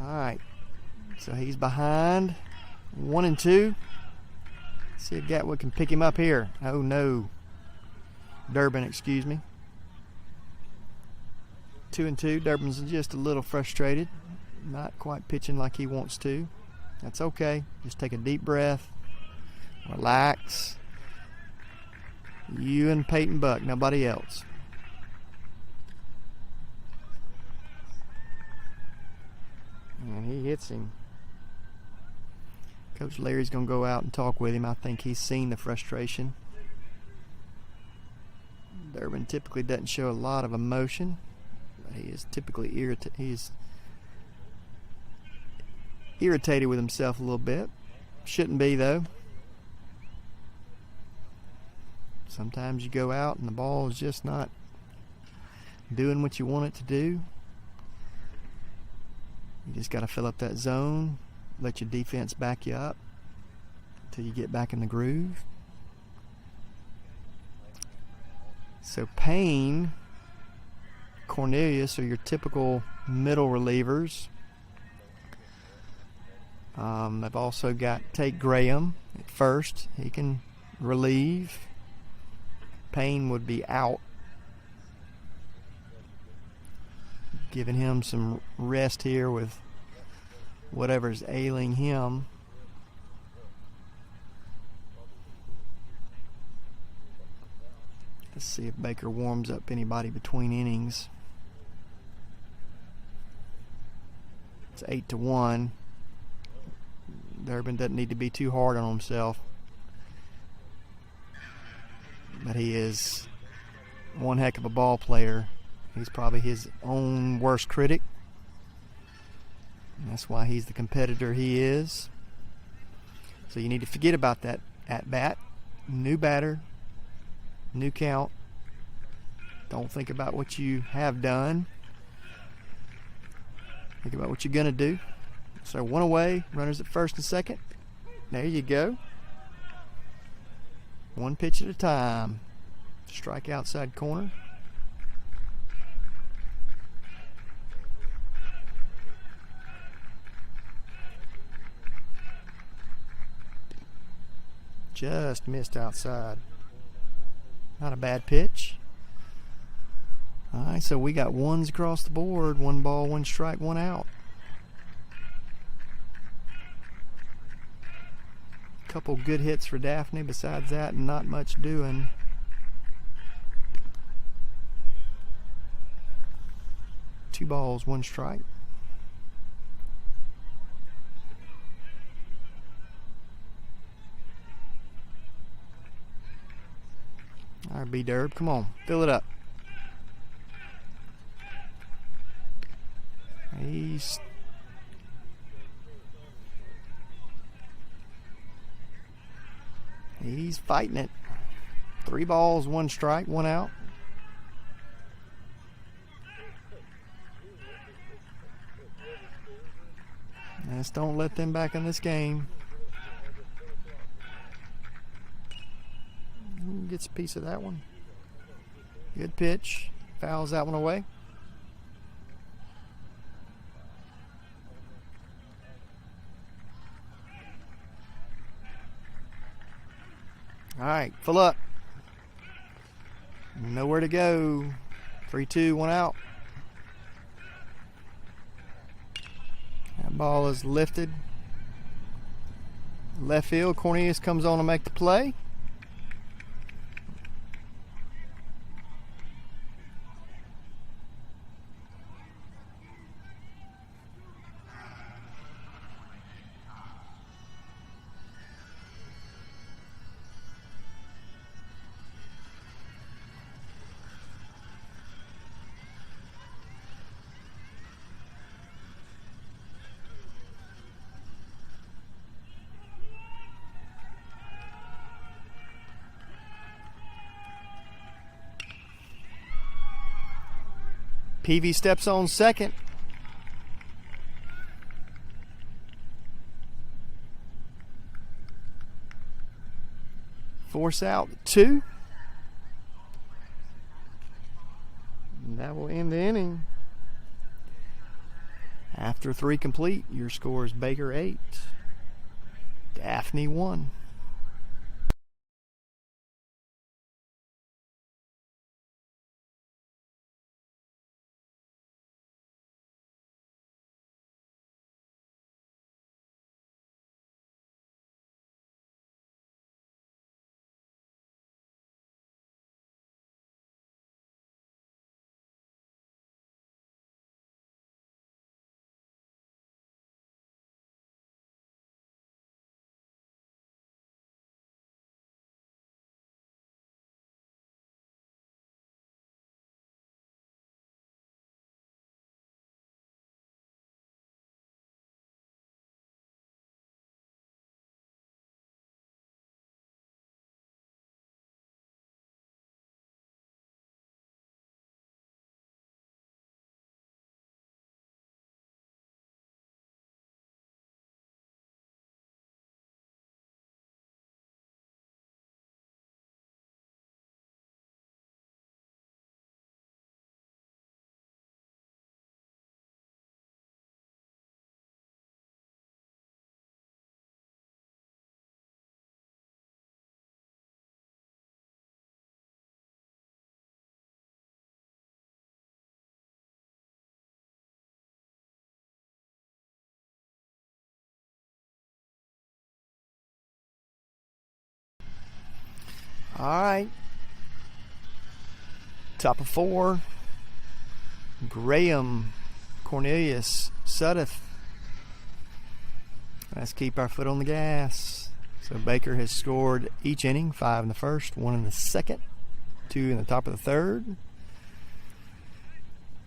Speaker 1: Alright, so he's behind 1-2. See if Gatwood can pick him up here. Oh no. Durbin, excuse me. 2-2. Durbin's just a little frustrated. Not quite pitching like he wants to. That's okay. Just take a deep breath. Relax. You and Peyton Buck, nobody else. And he hits him. Coach Larry's going to go out and talk with him. I think he's seen the frustration. Durbin typically doesn't show a lot of emotion, but he is typically irritated with himself a little bit. Shouldn't be, though. Sometimes you go out and the ball is just not doing what you want it to do. You just got to fill up that zone. Let your defense back you up until you get back in the groove. So Payne, Cornelius are your typical middle relievers. They've also got Tate Graham at first. He can relieve. Payne would be out, giving him some rest here with whatever's ailing him. Let's see if Baker warms up anybody between innings. It's 8-1. Durbin doesn't need to be too hard on himself, but he is one heck of a ball player. He's probably his own worst critic. And that's why he's the competitor he is. So you need to forget about that at bat. New batter, new count. Don't think about what you have done. Think about what you're going to do. So 1 away, runners at first and second. There you go. 1 pitch at a time. Strike outside corner. Just missed outside. Not a bad pitch. All right, so we got ones across the board. 1 ball, 1 strike, 1 out. Couple good hits for Daphne. Besides that, not much doing. Two balls, 1 strike. All right, B-Derb, come on, fill it up. He's fighting it. 3 balls, 1 strike, 1 out. Just don't let them back in this game. Gets a piece of that one. Good pitch. Fouls that one away. All right, full up. Nowhere to go. 3-2, 1 out. That ball is lifted. Left field. Cornelius comes on to make the play. Peavy steps on second. Force out 2. And that will end the inning. After 3 complete, your score is Baker 8, Daphne 1. All right. Top of 4. Graham, Cornelius, Sudduth. Let's keep our foot on the gas. So Baker has scored each inning, 5 in the first, 1 in the second, 2 in the top of the third.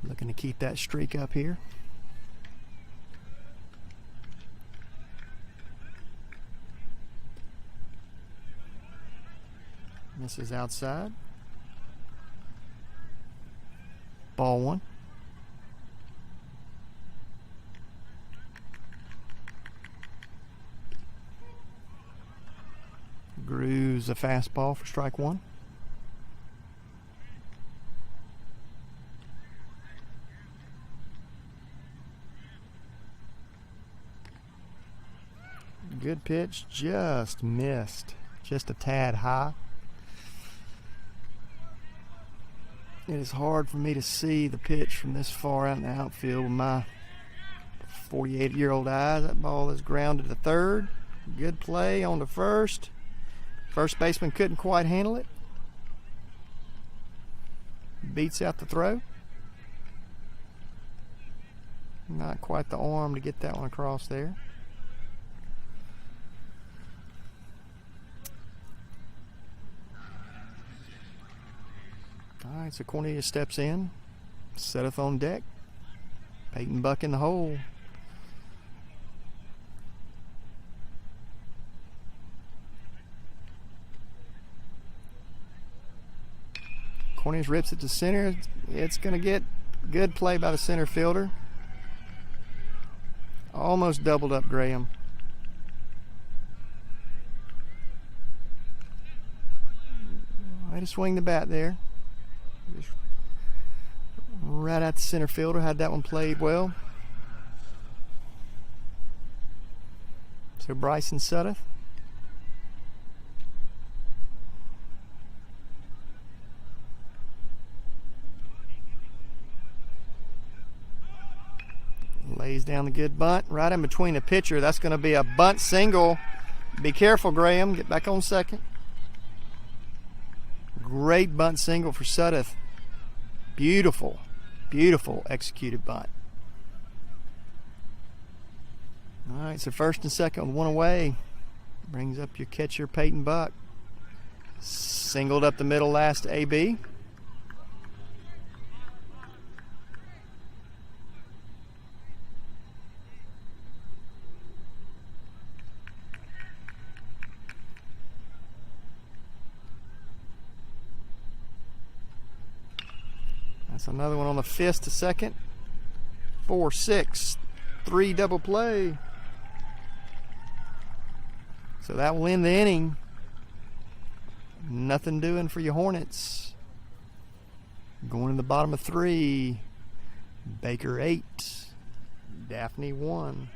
Speaker 1: Looking to keep that streak up here. This is outside. Ball 1. Grooves a fastball for strike 1. Good pitch, just missed. Just a tad high. It is hard for me to see the pitch from this far out in the outfield with my 48-year-old eyes. That ball is grounded to third. Good play on to first. First baseman couldn't quite handle it. Beats out the throw. Not quite the arm to get that one across there. All right, so Cornelius steps in. Sudduth on deck. Peyton Buck in the hole. Cornelius rips it to center. It's going to get good play by the center fielder. Almost doubled up Graham. Way to swing the bat there. Just right at the center fielder. Had that one played well. So Bryson Sudduth. Lays down the good bunt right in between the pitcher. That's going to be a bunt single. Be careful, Graham. Get back on second. Great bunt single for Sudduth. Beautiful, beautiful executed bunt. All right, so first and second with one away. Brings up your catcher, Peyton Buck. Singled up the middle last AB. That's another one on the fist to second. 4-6, 3 double play. So that will end the inning. Nothing doing for your Hornets. Going to the bottom of 3. Baker 8, Daphne 1.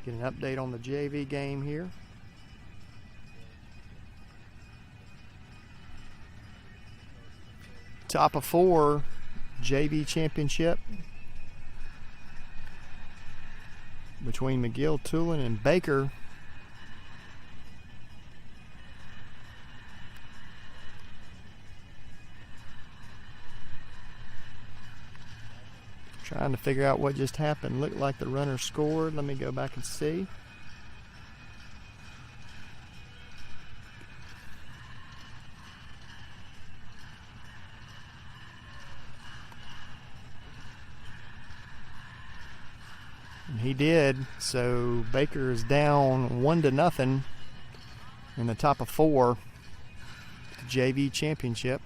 Speaker 1: Get an update on the JV game here. Top of 4, JV championship between McGill, Tulin, and Baker. Trying to figure out what just happened. Looked like the runner scored. Let me go back and see. He did. So Baker is down 1-0 in the top of 4, the JV championship.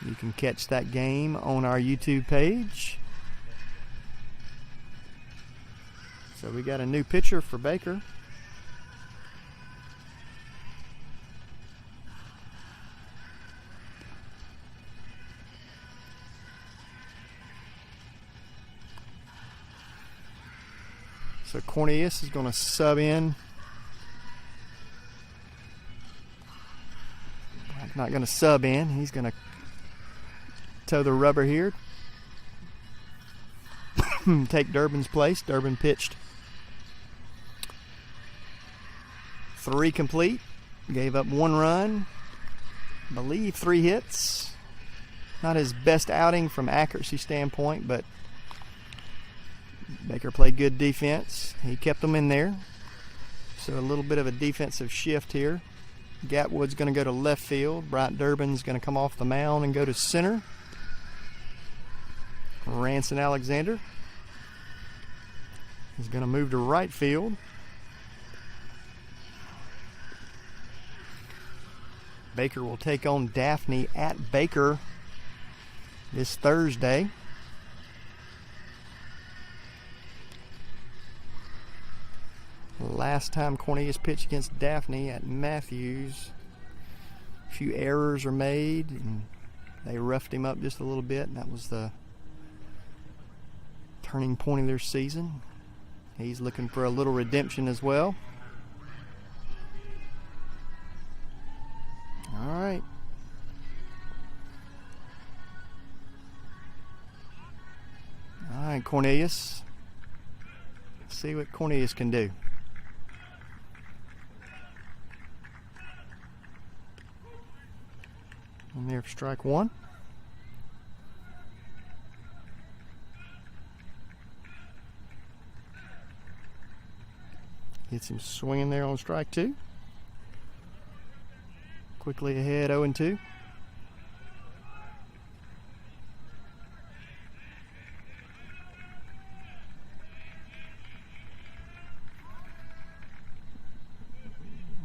Speaker 1: You can catch that game on our YouTube page. So we got a new pitcher for Baker. So Cornelius is going to sub in. Not going to sub in. He's going to toe the rubber here. Take Durbin's place. Durbin pitched 3 complete. Gave up 1 run. I believe 3 hits. Not his best outing from accuracy standpoint, but Baker played good defense. He kept them in there. So a little bit of a defensive shift here. Gatwood's going to go to left field. Bryant Durbin's going to come off the mound and go to center. Ranson Alexander is going to move to right field. Baker will take on Daphne at Baker this Thursday. Last time Cornelius pitched against Daphne at Matthews, a few errors are made and they roughed him up just a little bit, and that was the turning point of their season. He's looking for a little redemption as well. All right. All right, Cornelius. Let's see what Cornelius can do. And there for strike 1. Gets him swinging there on strike 2. Quickly ahead, 0-2.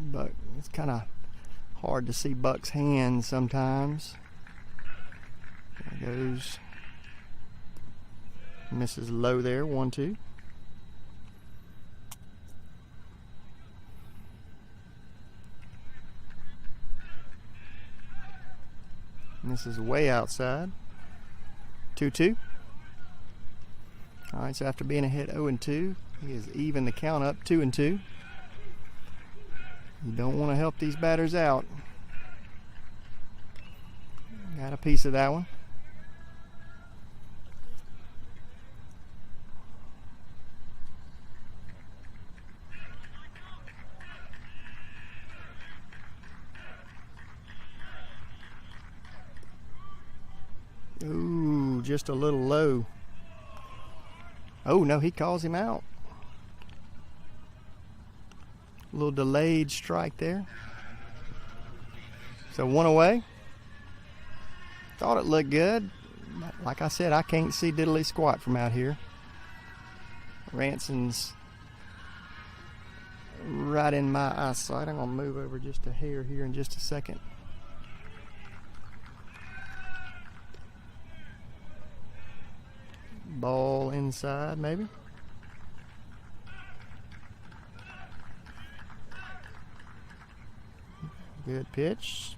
Speaker 1: But it's kind of hard to see Buck's hands sometimes. Goes. Misses low there. 1-2. Misses way outside. 2-2. All right, so after being ahead 0-2, he has evened the count up 2-2. You don't want to help these batters out. Got a piece of that one. Ooh, just a little low. Oh, no, he calls him out. A little delayed strike there. So 1 away. Thought it looked good. Like I said, I can't see diddly squat from out here. Ranson's right in my eyesight. I'm going to move over just a hair here in just a second. Ball inside, maybe. Good pitch.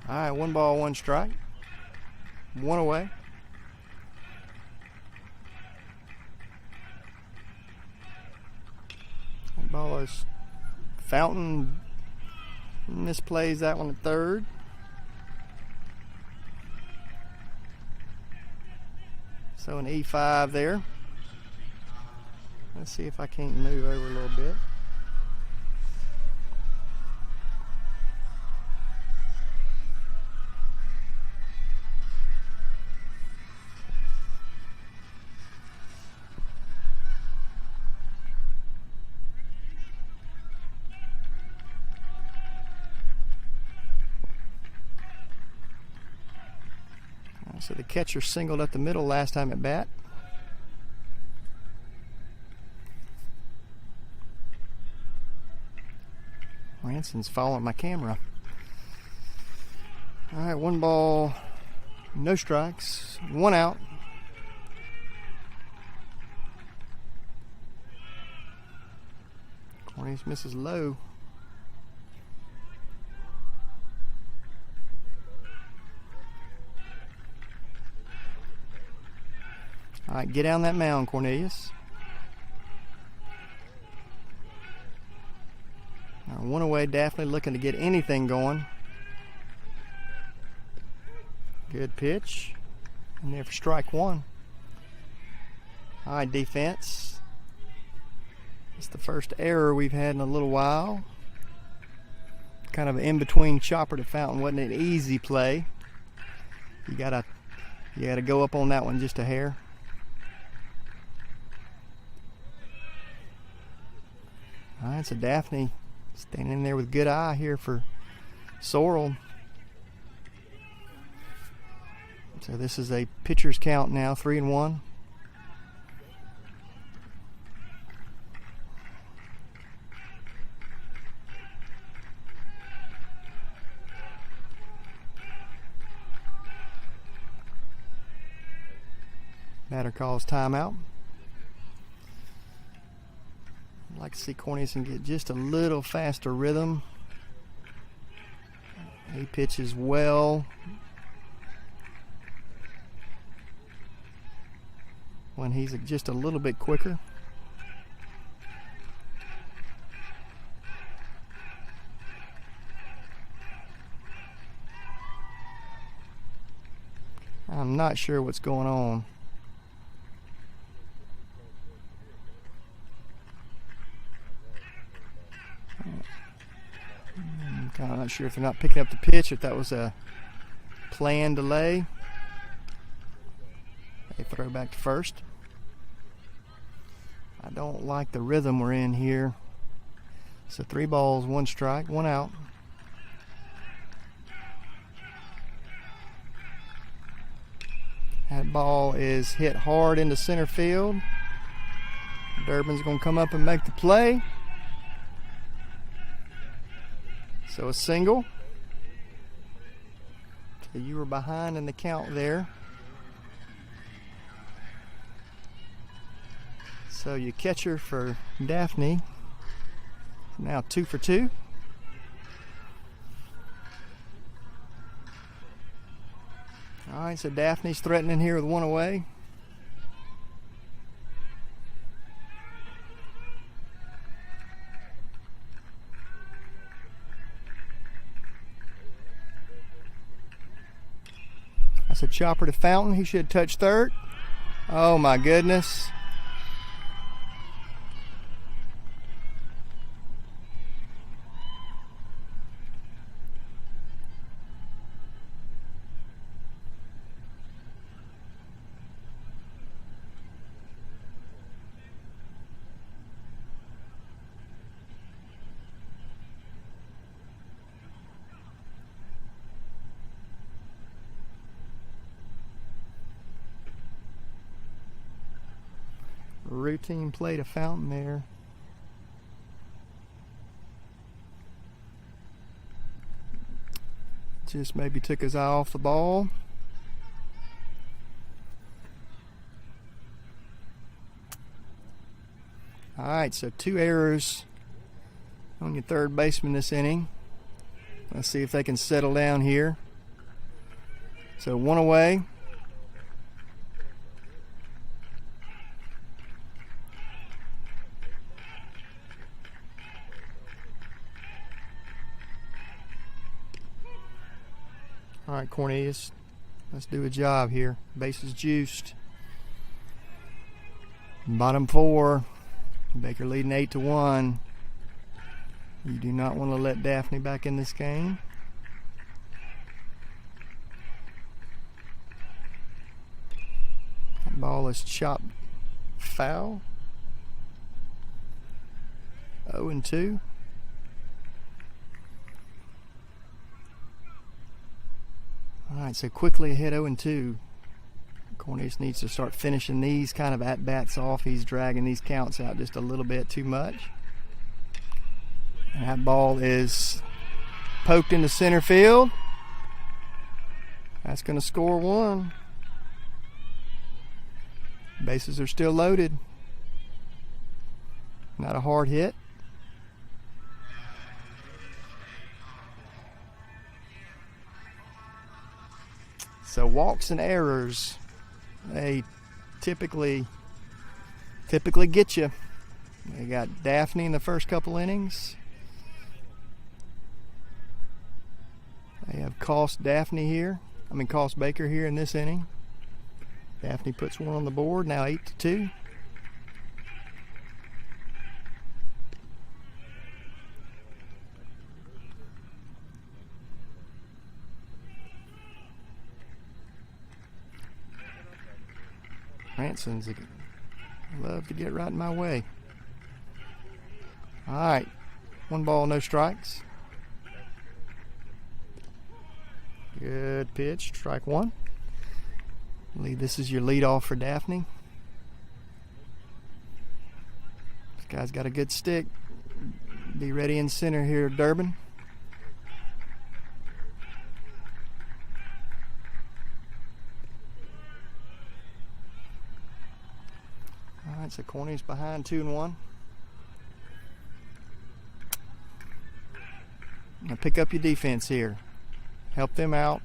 Speaker 1: All right, 1 ball, 1 strike. 1 away. That ball is Fountain misplays that one at third. So an E5 there. Let's see if I can't move over a little bit. So the catcher singled up the middle last time at bat. Ranson's following my camera. All right, 1 ball, no strikes, 1 out. Cornelius misses low. All right, get down that mound, Cornelius. Now 1 away, Daphne looking to get anything going. Good pitch. And there for strike 1. All right, defense. It's the first error we've had in a little while. Kind of an in-between chopper to Fountain. Wasn't an easy play. You gotta go up on that one just a hair. All right, so Daphne standing there with good eye here for Sorrell. So this is a pitcher's count now, 3-1. Batter calls timeout. I'd like to see Cornelius get just a little faster rhythm. He pitches well when he's just a little bit quicker. I'm not sure what's going on. I'm kind of not sure if they're not picking up the pitch, if that was a planned delay. They throw back to first. I don't like the rhythm we're in here. So 3 balls, 1 strike, 1 out. That ball is hit hard into center field. Durbin's going to come up and make the play. So a single. So you were behind in the count there. So your catcher for Daphne, now 2 for 2. All right, so Daphne's threatening here with one away. That's a chopper to Fountain. He should touch third. Oh my goodness. Routine play to Fountain there. Just maybe took his eye off the ball. All right, so 2 errors on your third baseman this inning. Let's see if they can settle down here. So 1 away. All right, Cornelius, let's do a job here. Bases juiced. Bottom 4. Baker leading 8-1. You do not want to let Daphne back in this game. That ball is chopped foul. 0-2. All right, so quickly ahead 0-2. Cornelius needs to start finishing these kind of at-bats off. He's dragging these counts out just a little bit too much. And that ball is poked into center field. That's going to score 1. Bases are still loaded. Not a hard hit. So walks and errors, they typically get you. They got Daphne in the first couple innings. They have cost Baker here in this inning. Daphne puts 1 on the board, now 8-2. Ranson's love to get right in my way. All right, 1 ball, no strikes. Good pitch, strike 1. I believe this is your leadoff for Daphne. This guy's got a good stick. Be ready in center here, Durbin. All right, so Corny's behind 2-1. Now pick up your defense here. Help them out.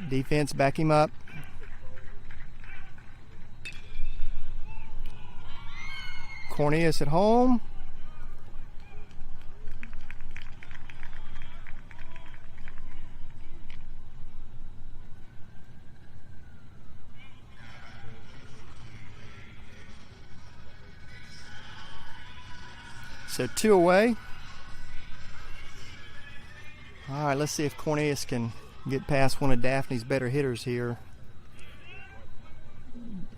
Speaker 1: Defense, back him up. Cornelius at home. So 2 away. All right, let's see if Cornelius can get past one of Daphne's better hitters here.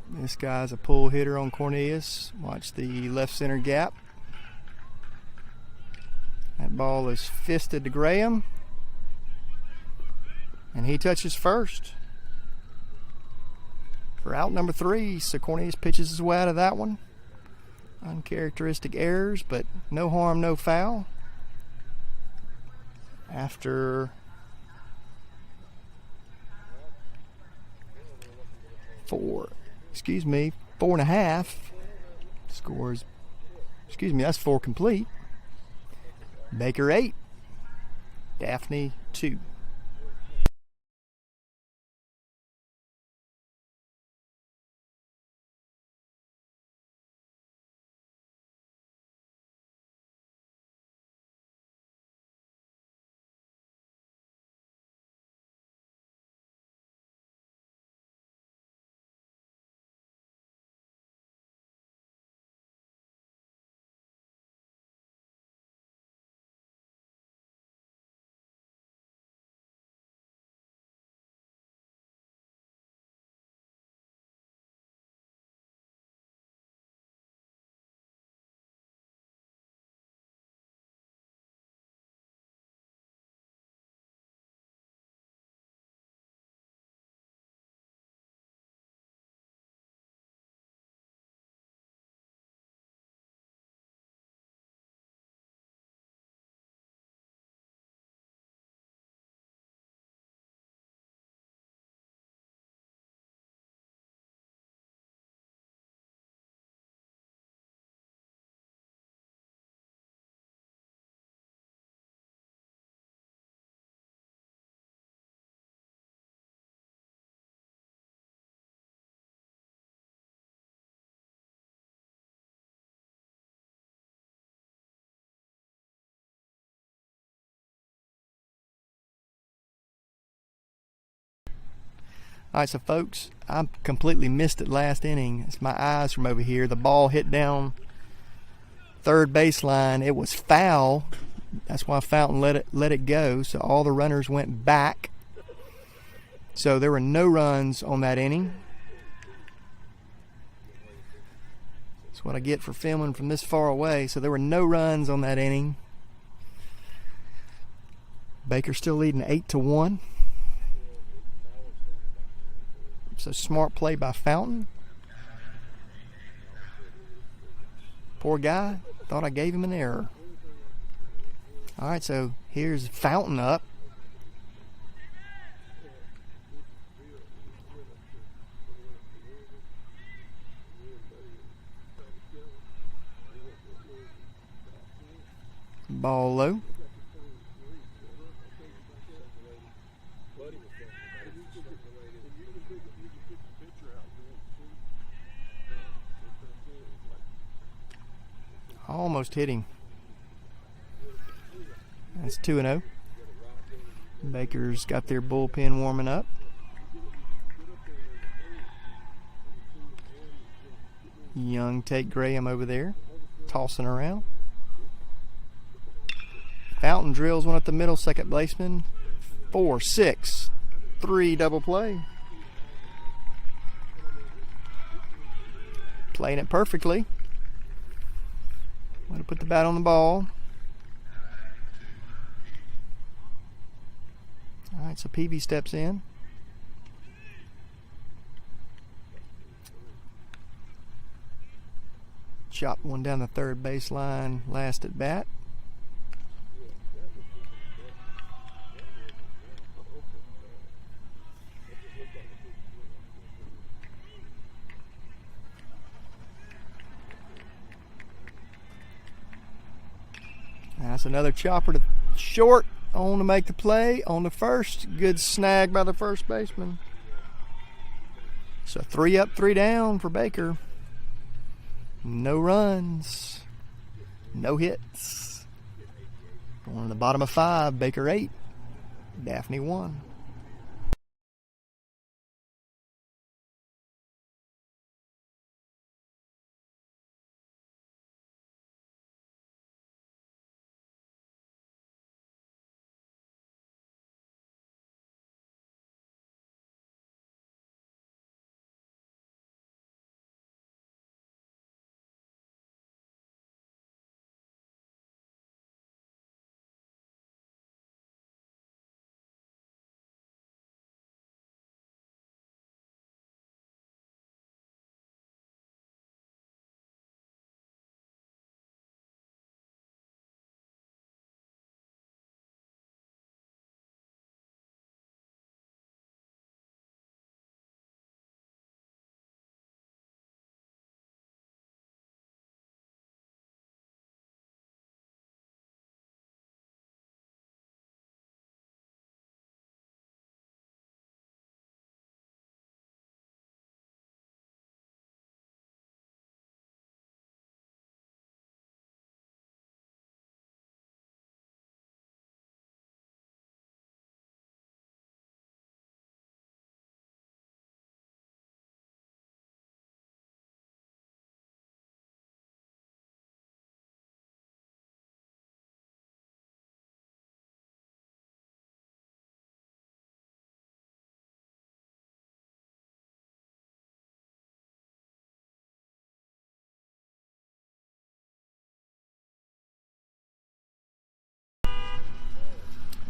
Speaker 1: This guy's a pull hitter on Cornelius. Watch the left center gap. That ball is fisted to Graham. And he touches first. for out number 3. So Cornelius pitches his way out of that one. Uncharacteristic errors, but no harm, no foul. After 4.5 scores. That's 4 complete. Baker 8, Daphne 2. All right, so folks, I completely missed it last inning. It's my eyes from over here. The ball hit down third baseline. It was foul. That's why Fountain let it go. So all the runners went back. So there were no runs on that inning. That's what I get for filming from this far away. So there were no runs on that inning. Baker still leading 8-1. So smart play by Fountain. Poor guy, thought I gave him an error. All right, so here's Fountain up. Ball low. Almost hit him. That's 2-0. Baker's got their bullpen warming up. Young Tate Graham over there, tossing around. Fountain drills one at the middle, second baseman. 4-6, 3 double play. Playing it perfectly. Want to put the bat on the ball. All right, so Peavy steps in. Chopped one down the third baseline last at bat. That's another chopper to short, on to make the play, on the first. Good snag by the first baseman. So 3 up, 3 down for Baker. No runs, no hits. Going to the bottom of 5, Baker 8, Daphne 1.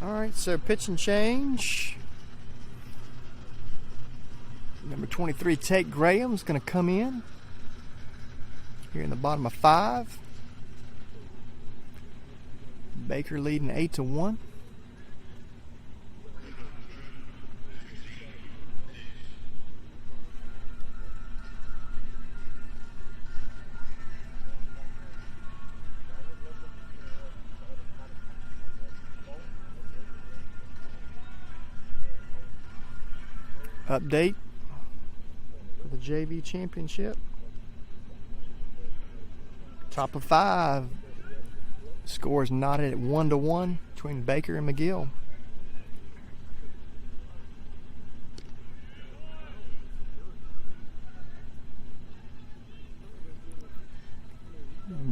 Speaker 1: All right, so pitch and change. Number 23, Tate Graham's going to come in here in the bottom of 5. Baker leading 8-1. Update for the JV championship. Top of 5. Score is knotted at 1-1 between Baker and McGill.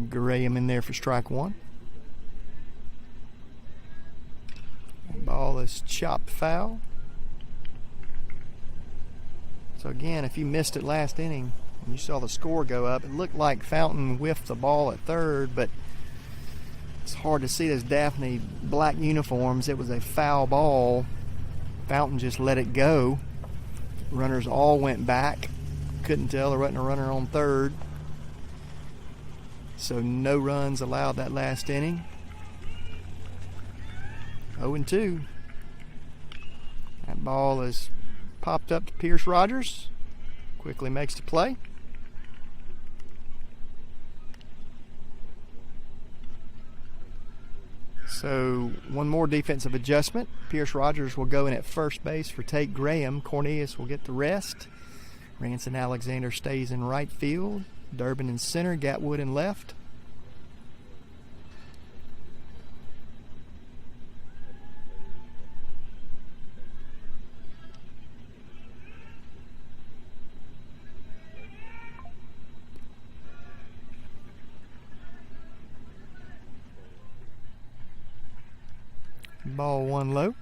Speaker 1: Graham in there for strike 1. Ball is chopped foul. So again, if you missed it last inning and you saw the score go up, it looked like Fountain whiffed the ball at third, but it's hard to see those Daphne black uniforms. It was a foul ball. Fountain just let it go. Runners all went back. Couldn't tell there wasn't a runner on third. So no runs allowed that last inning. 0-2. That ball is popped up to Pierce Rogers. Quickly makes the play. So one more defensive adjustment. Pierce Rogers will go in at first base for Tate Graham. Cornelius will get the rest. Ranson Alexander stays in right field. Durbin in center. Gatwood in left. Ball 1 low.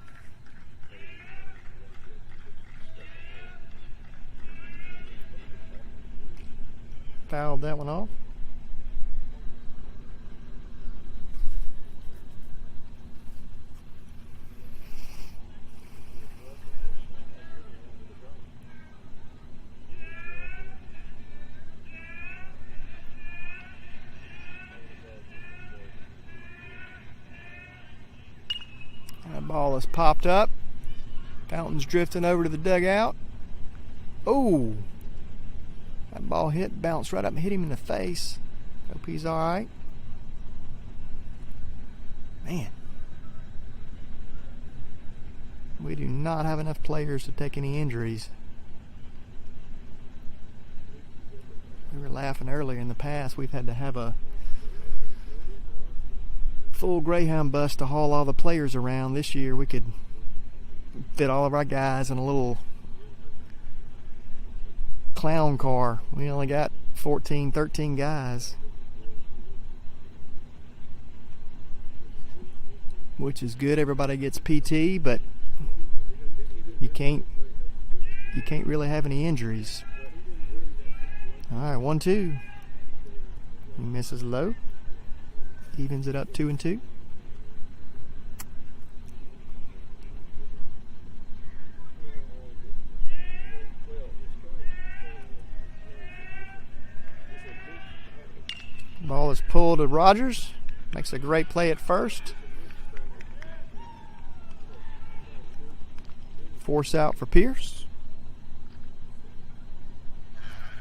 Speaker 1: Fouled that one off. That ball is popped up. Fountain's drifting over to the dugout. Oh! That ball hit, bounced right up and hit him in the face. Hope he's all right. Man. We do not have enough players to take any injuries. We were laughing earlier in the past. We've had to have a full Greyhound bus to haul all the players around. This year we could fit all of our guys in a little clown car. We only got 14, 13 guys, which is good. Everybody gets PT, but you can't really have any injuries. All right, 1-2. He misses low. Evens it up 2-2. Ball is pulled to Rogers. Makes a great play at first. Force out for Pierce.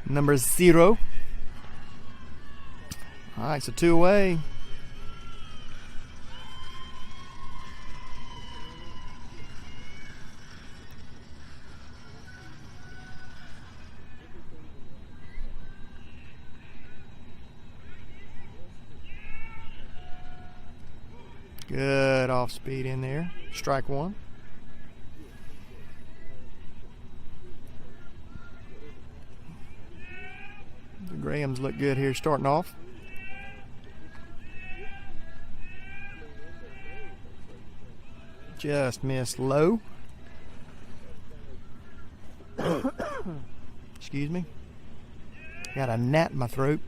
Speaker 1: Number 0. All right, so 2 away. Good off speed in there. Strike 1. The Grahams look good here starting off. Just missed low. Excuse me. Got a gnat in my throat.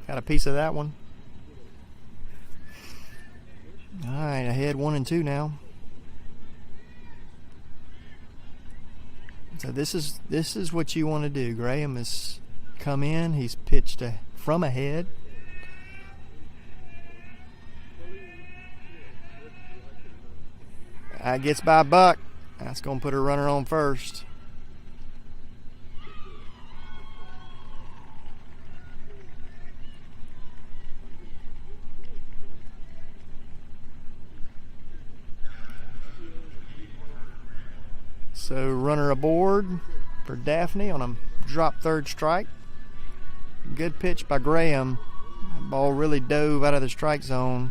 Speaker 1: Got a piece of that one. All right, ahead 1-2 now. So this is what you want to do. Graham has come in. He's pitched from ahead. That gets by Buck. That's going to put a runner on first. So runner aboard for Daphne on a drop third strike. Good pitch by Graham. That ball really dove out of the strike zone.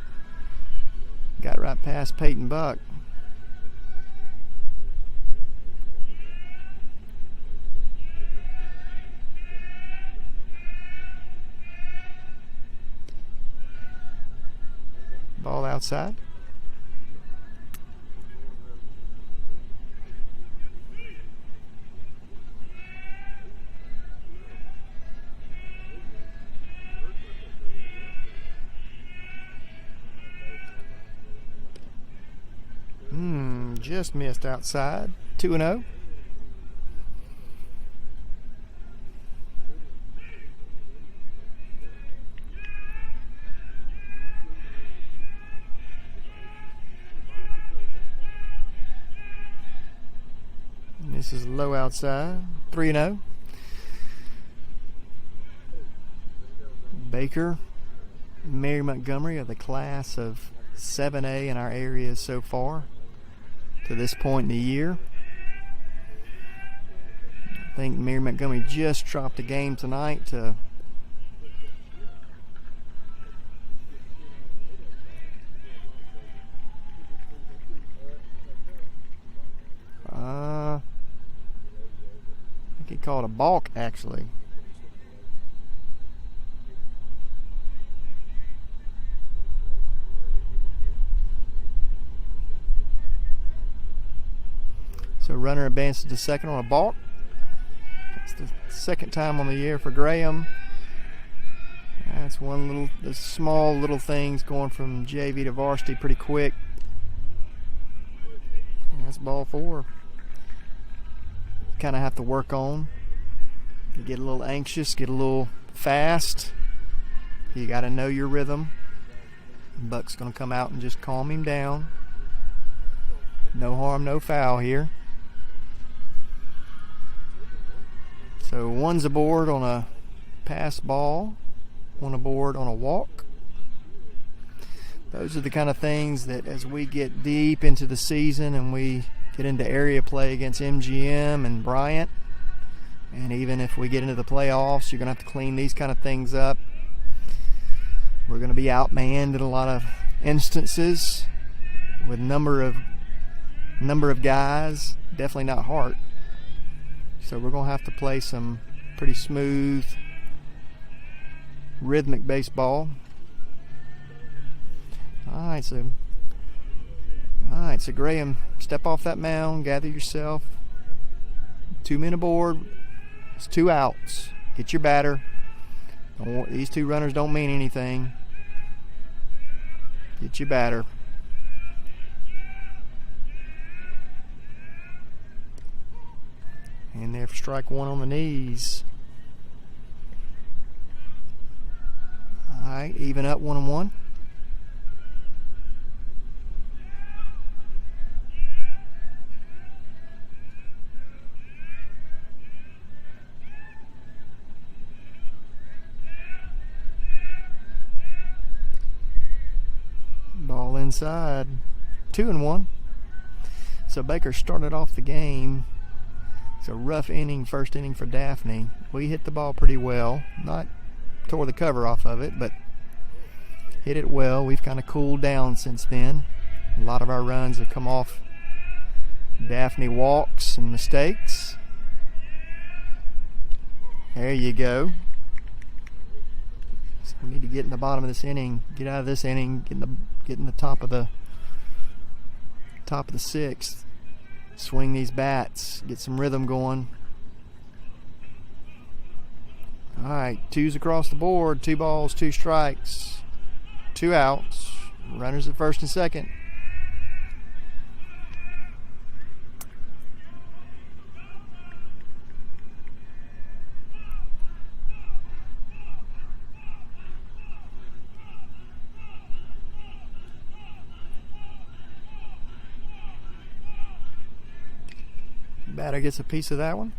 Speaker 1: Got right past Peyton Buck. Ball outside. Just missed outside. 2-0. This is low outside. 3-0. Baker, Mary Montgomery are the class of 7A in our area so far to this point in the year. I think Mary Montgomery just dropped a game tonight to I think he called a balk actually. So runner advances to second on a balk. That's the second time on the year for Graham. That's the small little things going from JV to varsity pretty quick. That's ball 4. Kind of have to work on. You get a little anxious, get a little fast. You got to know your rhythm. Buck's going to come out and just calm him down. No harm, no foul here. So one's aboard on a pass ball, one aboard on a walk. Those are the kind of things that as we get deep into the season and we get into area play against MGM and Bryant, and even if we get into the playoffs, you're going to have to clean these kind of things up. We're going to be outmanned in a lot of instances with number of guys, definitely not Hart. So we're going to have to play some pretty smooth, rhythmic baseball. All right, so Graham, step off that mound, gather yourself. 2 men aboard. It's 2 outs. Get your batter. These 2 runners don't mean anything. Get your batter. And there for strike 1 on the knees. All right, even up 1-1. Ball inside. 2-1. So Baker started off the game. It's a rough inning, first inning for Daphne. We hit the ball pretty well. Not tore the cover off of it, but hit it well. We've kind of cooled down since then. A lot of our runs have come off Daphne walks and mistakes. There you go. So we need to get in the bottom of this inning, get out of this inning, get in the top of the 6th. Swing these bats, get some rhythm going. All right, 2s across the board, 2 balls, 2 strikes, 2 outs. Runners at first and second. Batter gets a piece of that one.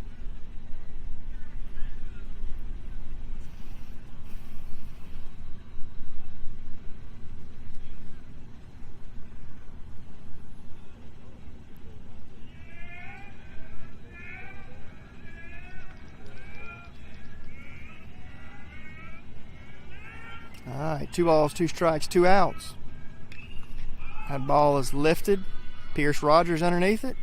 Speaker 1: All right, 2 balls, 2 strikes, 2 outs. That ball is lifted. Pierce Rogers underneath it.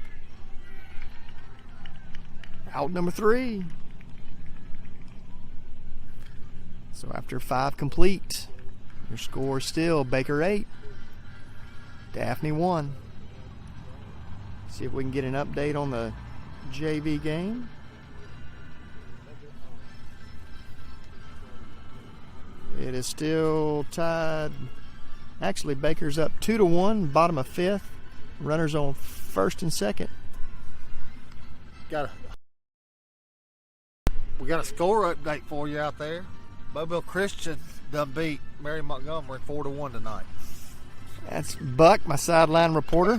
Speaker 1: Out number 3. So after 5 complete, your score is still Baker 8, Daphne 1. See if we can get an update on the JV game. It is still tied. Actually, Baker's up 2-1, bottom of 5th. Runners on first and second.
Speaker 2: We got a score update for you out there. Mobile Christian done beat Mary Montgomery 4-1 tonight.
Speaker 1: That's Buck, my sideline reporter.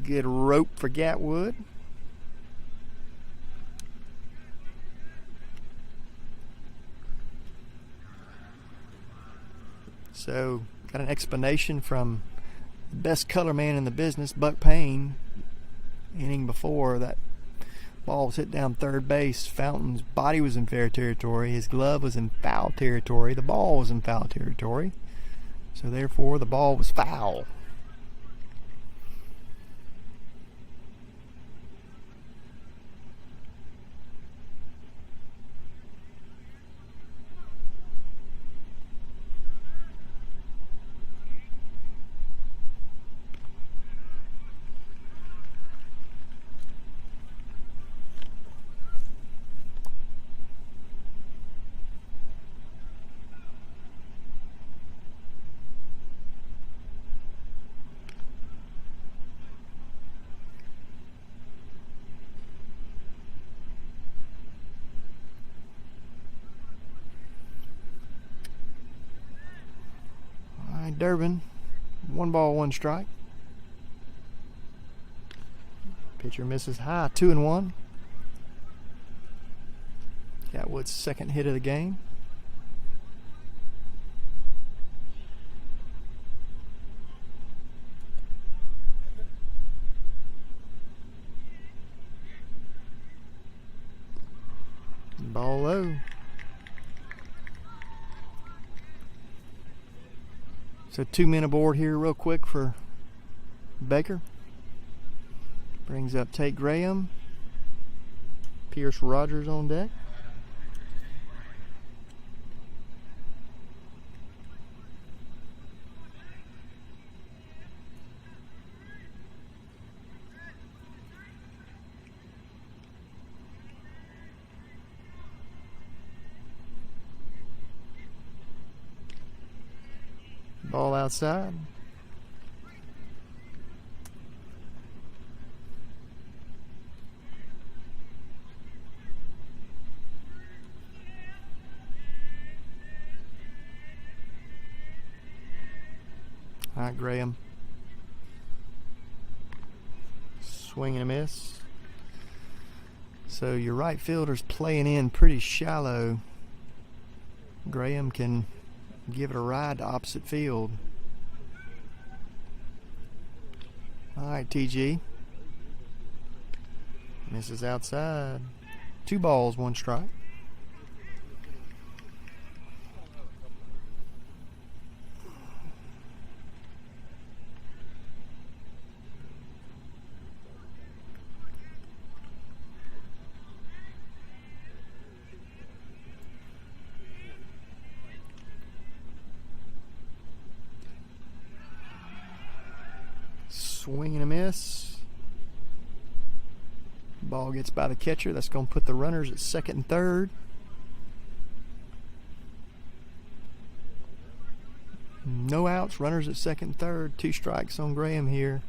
Speaker 1: Good rope for Gatwood. So, got an explanation from the best color man in the business, Buck Payne. Inning before, that ball was hit down third base. Fountain's body was in fair territory. His glove was in foul territory. The ball was in foul territory. So, therefore, the ball was foul. Durbin, 1 ball, 1 strike. Pitcher misses high, 2-1. Gatwood's second hit of the game. Ball low. So 2 men aboard here real quick for Baker brings up Tate Graham. Pierce Rogers on deck. Ball outside. All right, Graham. Swing and a miss. So your right fielder's playing in pretty shallow. Graham can give it a ride to opposite field. All right, TG. Misses outside. 2 balls, 1 strike. Swing and a miss. Ball gets by the catcher. That's going to put the runners at second and third. No outs. Runners at second and third. 2 strikes on Graham here.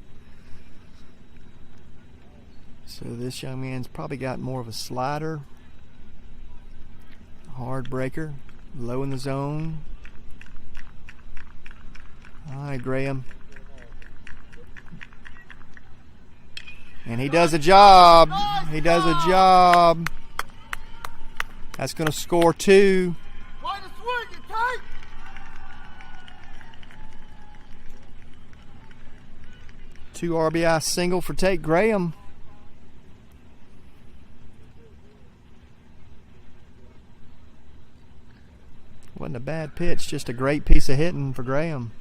Speaker 1: So this young man's probably got more of a slider. Hard breaker. Low in the zone. All right, Graham. And he does a job. He does a job. That's going to score 2.
Speaker 2: Way to swing it, Tate!
Speaker 1: 2 RBI single for Tate Graham. Wasn't a bad pitch, just a great piece of hitting for Graham.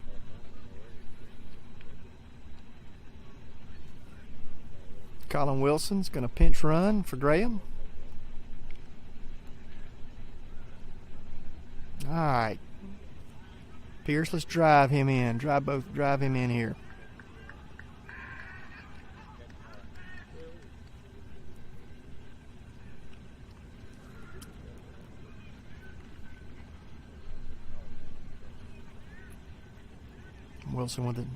Speaker 1: Colin Wilson's going to pinch run for Graham. All right. Pierce, let's drive him in. Drive him in here. Wilson with it.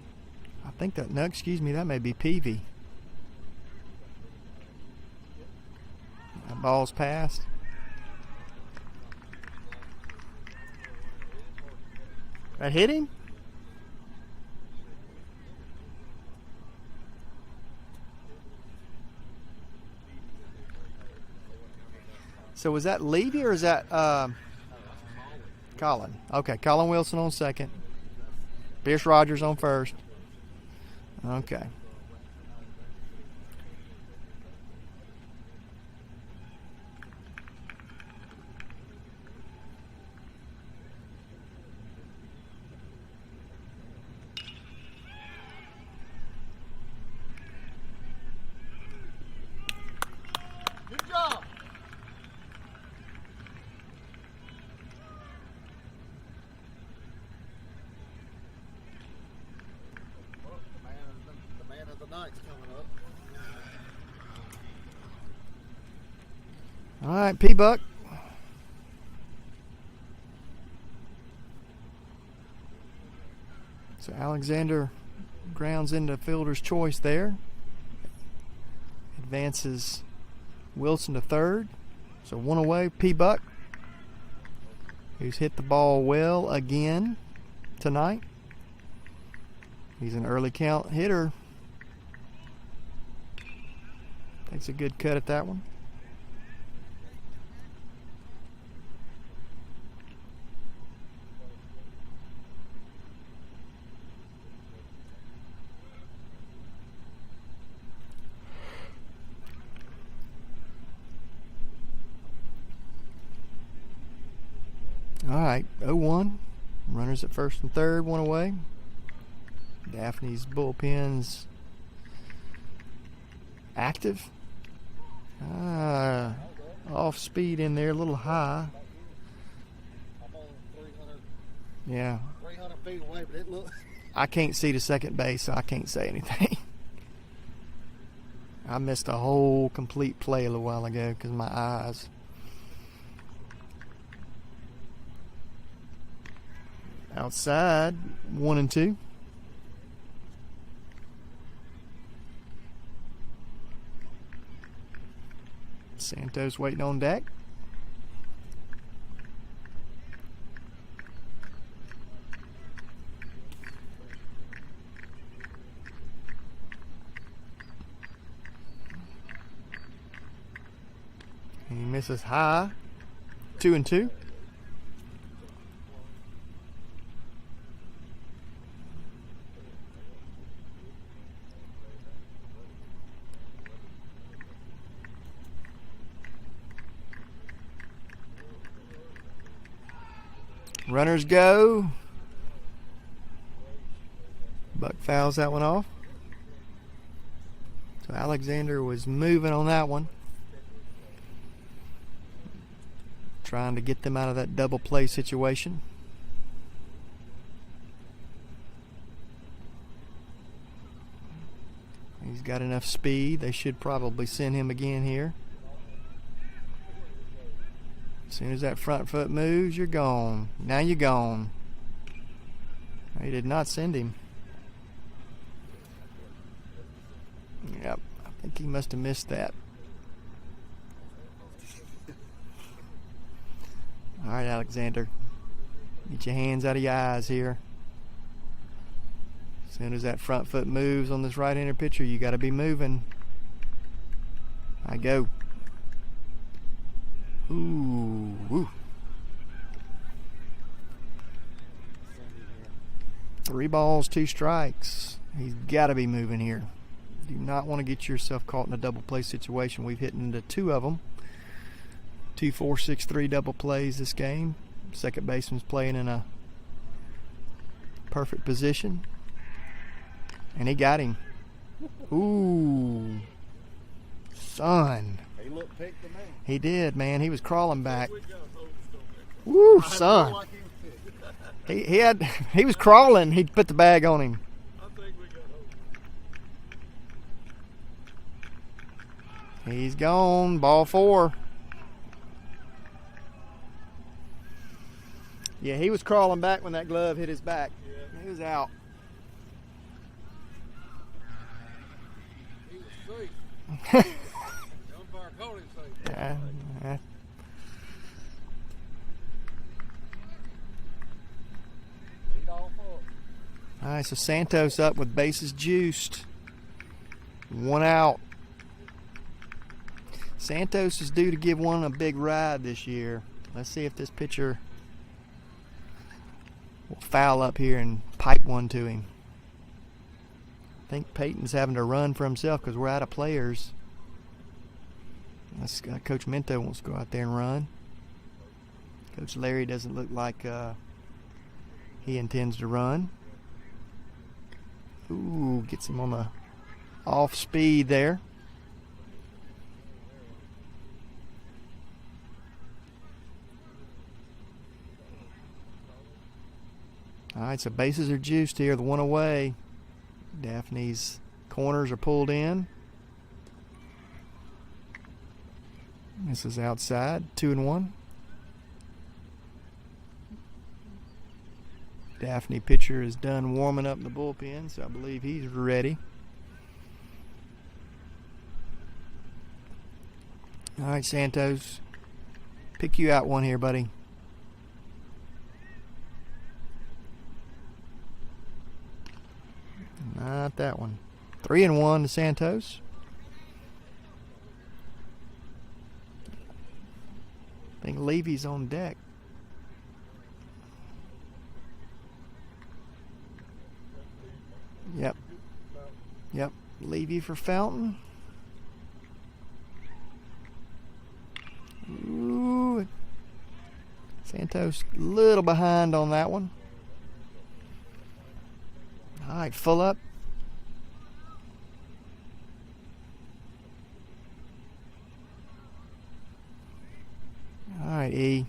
Speaker 1: I think that, no, excuse me, that may be Peavy. That ball's passed. That hit him? So was that Levy or is that Colin? Okay, Colin Wilson on second. Pierce Rogers on first. Okay.
Speaker 2: Good job. The man of the night's coming up.
Speaker 1: All right, P-Buck. So Alexander grounds into fielder's choice there. Advances Wilson to third. So 1 away, P-Buck, who's hit the ball well again tonight. He's an early count hitter. Takes a good cut at that one. All right, 0-1. Runners at first and third, 1 away. Daphne's bullpen's Active. Off speed in there, a little high.
Speaker 2: I'm on 300.
Speaker 1: Yeah.
Speaker 2: 300 feet away, but it looks.
Speaker 1: I can't see to second base, so I can't say anything. I missed a whole complete play a little while ago because of my eyes. Outside, 1 and 2. Santos waiting on deck. He misses high. 2 and 2. Runners go. Buck fouls that one off. So Alexander was moving on that one. Trying to get them out of that double play situation. He's got enough speed. They should probably send him again here. As soon as that front foot moves, you're gone. Now you're gone. He did not send him. Yep, I think he must have missed that. All right, Alexander. Get your hands out of your eyes here. As soon as that front foot moves on this right-hander pitcher, you got to be moving. I go. Ooh. 3 balls, 2 strikes. He's got to be moving here. Do not want to get yourself caught in a double play situation. We've hit into 2 of them. 2, 4, 6, 3 double plays this game. Second baseman's playing in a perfect position. And he got him. Ooh. Son.
Speaker 2: He looked picked to me.
Speaker 1: He did, man. He was crawling back. Woo, son. He was crawling. He put the bag on him. He's gone. Ball 4. Yeah, he was crawling back when that glove hit his back. He was out.
Speaker 2: He was safe.
Speaker 1: Yeah. All right, so Santos up with bases juiced. 1 out. Santos is due to give one a big ride this year. Let's see if this pitcher will foul up here and pipe one to him. I think Peyton's having to run for himself because we're out of players. Coach Minto wants to go out there and run. Coach Larry doesn't look like he intends to run. Ooh, gets him on the off speed there. All right, so bases are juiced here. The 1 away. Daphne's corners are pulled in. This is outside. 2 and 1. Daphne pitcher is done warming up in the bullpen, so I believe he's ready. All right, Santos. Pick you out one here, buddy. Not that one. 3 and 1 to Santos. I think Levy's on deck. Yep. Levy for Fountain. Ooh. Santos a little behind on that one. All right, full up. right, E.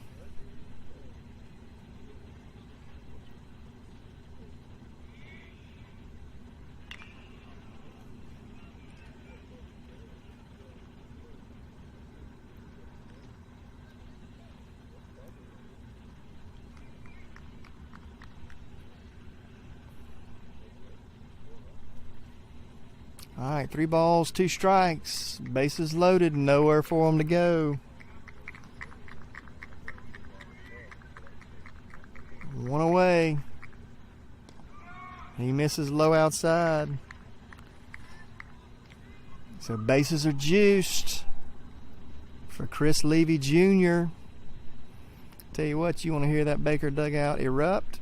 Speaker 1: All right, 3 balls, 2 strikes. Bases loaded, nowhere for them to go. 1 away. He misses low outside. So bases are juiced for Chris Levy Jr. Tell you what, you want to hear that Baker dugout erupt?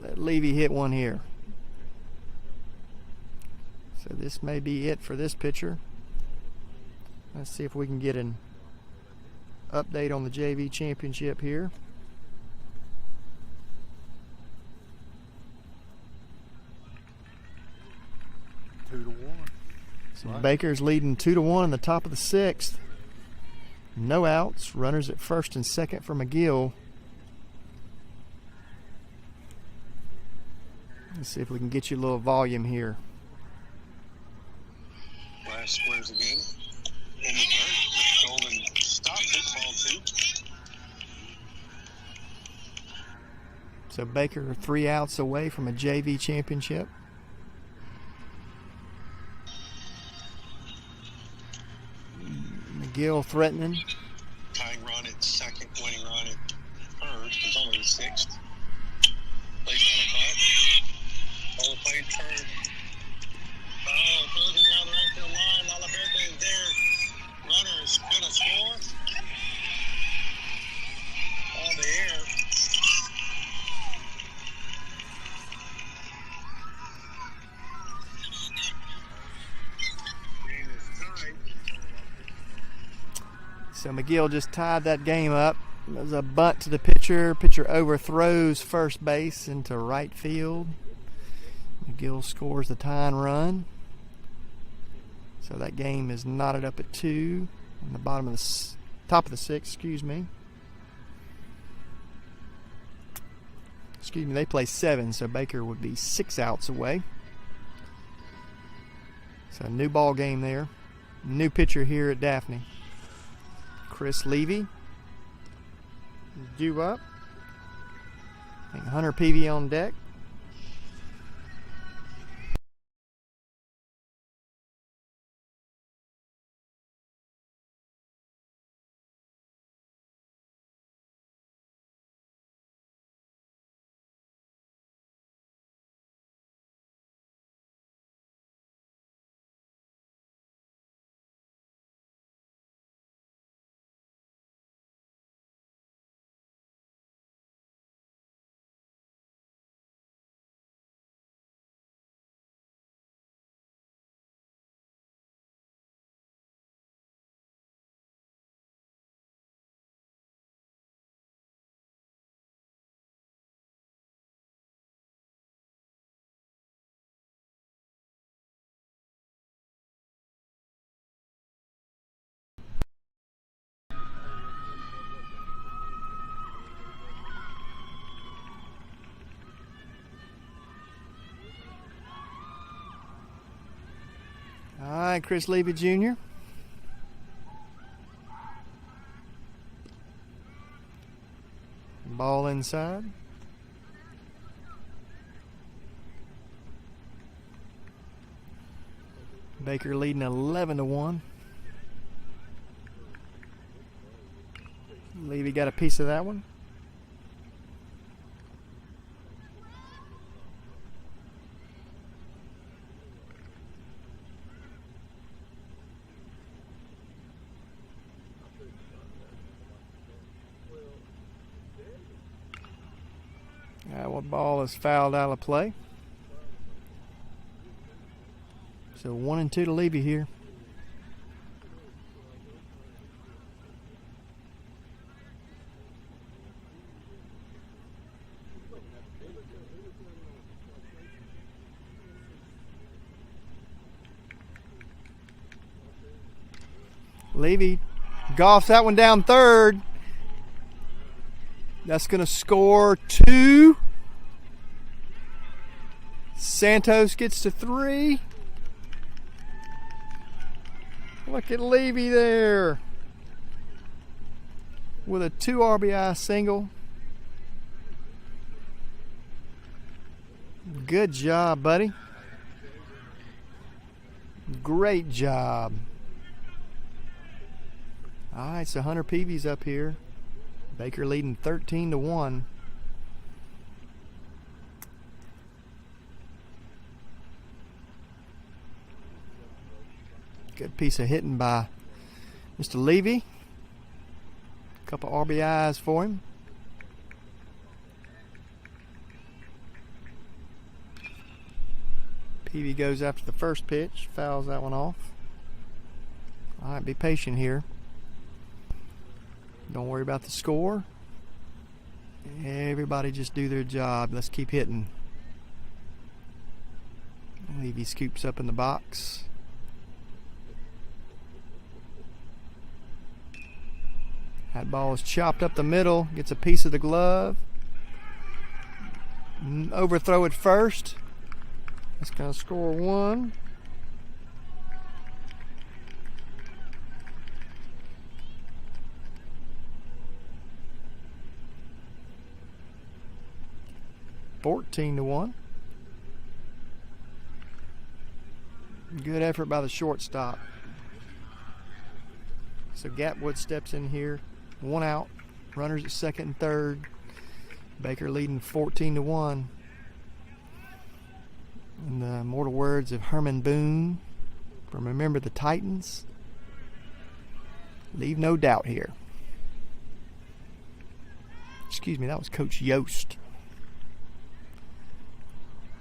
Speaker 1: Let Levy hit one here. So this may be it for this pitcher. Let's see if we can get an update on the JV championship here.
Speaker 2: Two to one.
Speaker 1: So
Speaker 2: Right.
Speaker 1: Baker's leading 2-1 in the top of the 6th. No outs. Runners at first and second for McGill. Let's see if we can get you a little volume here.
Speaker 3: Last squares again. In the dirt. Golden stops it. Ball 2.
Speaker 1: So Baker 3 outs away from a JV championship. McGill threatening.
Speaker 3: Tying run at second. Winning run at third. It's only the 6th. Plays on a butt. All the play turn. Oh, throws it down the right field line. Lalaberte is there. Runner is going to score. On the air. Game is tied.
Speaker 1: So McGill just tied that game up. There's a bunt to the pitcher. Pitcher overthrows first base into right field. McGill scores the tying run. So that game is knotted up at 2 on the bottom of the top of the 6th. Excuse me. They play 7, so Baker would be 6 outs away. So a new ball game there. New pitcher here at Daphne. Chris Levy is due up. I think Hunter Peavy on deck. All right, Chris Levy Jr. Ball inside. Baker leading 11-1. Levy got a piece of that one. That ball is fouled out of play. So 1-2 to Levy here. Levy golfs that one down third. That's going to score 2. Santos gets to 3. Look at Levy there with a 2 RBI single. Good job, buddy. Great job. All right, so Hunter Peavy's up here. Baker leading 13-1. Good piece of hitting by Mr. Levy. A couple RBIs for him. Peavy goes after the first pitch, fouls that one off. All right, be patient here. Don't worry about the score. Everybody just do their job. Let's keep hitting. Levy scoops up in the box. That ball is chopped up the middle, gets a piece of the glove. Overthrow it first. That's going to score 1. (14-1). Good effort by the shortstop. So Gatwood steps in here. 1 out. Runners at second and third. Baker leading 14-1. In the immortal words of Herman Boone from Remember the Titans, leave no doubt here. Excuse me, that was Coach Yost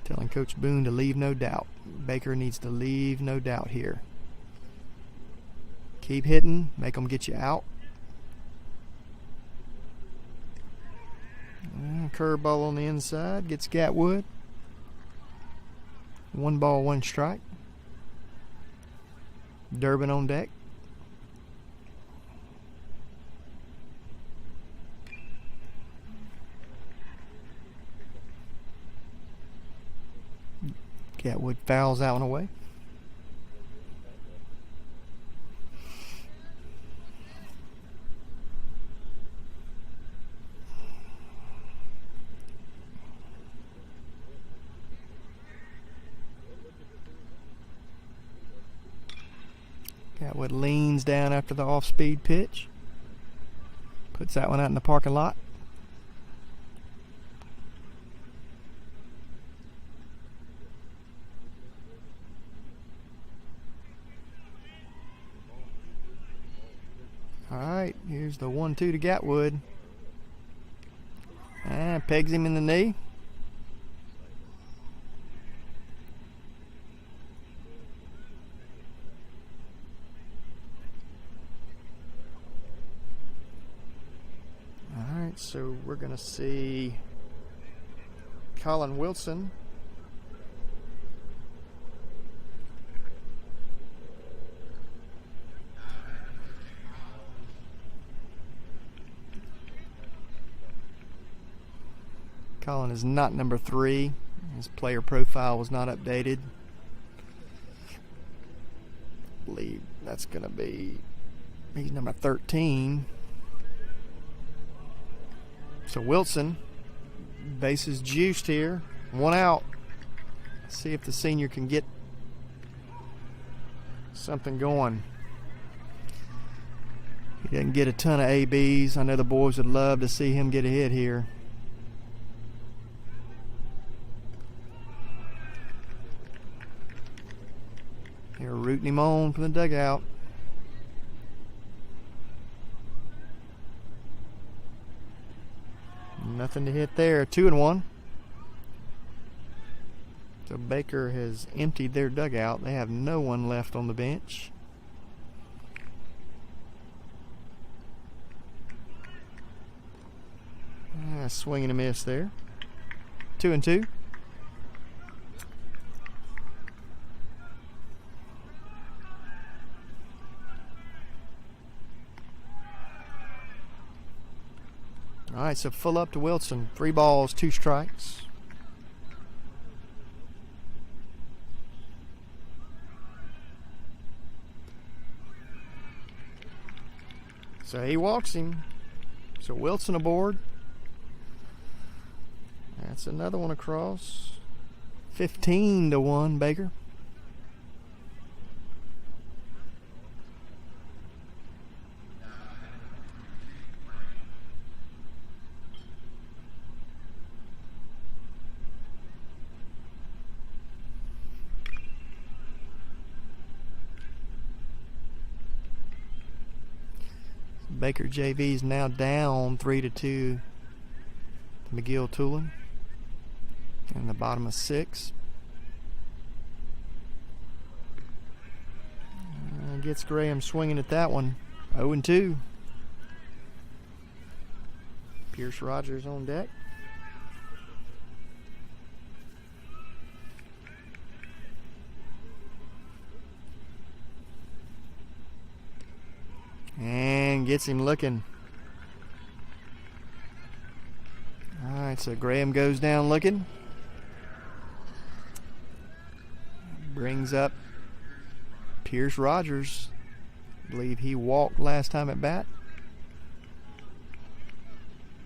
Speaker 1: telling Coach Boone to leave no doubt. Baker needs to leave no doubt here. Keep hitting, make them get you out. Curveball on the inside, gets Gatwood. 1 ball, 1 strike. Durbin on deck. Gatwood fouls that one away. Gatwood leans down after the off-speed pitch. Puts that one out in the parking lot. All right, here's the 1-2 to Gatwood. Pegs him in the knee. So we're going to see Colin Wilson. Colin is not number 3. His player profile was not updated. I believe that's going to be, he's number 13. So Wilson, bases juiced here. 1 out. See if the senior can get something going. He doesn't get a ton of ABs. I know the boys would love to see him get a hit here. They're rooting him on from the dugout. Nothing to hit there. 2-1. So Baker has emptied their dugout. They have no one left on the bench. Swing and a miss there. 2-2. All right, so full up to Wilson. 3 balls, 2 strikes. So he walks him. So Wilson aboard. That's another one across. 15-1, Baker. Baker JV is now down 3-2 to McGill Tulin in the bottom of 6. Gets Graham swinging at that one. 0-2. Pierce Rogers on deck. And gets him looking. All right, so Graham goes down looking. Brings up Pierce Rogers. I believe he walked last time at bat.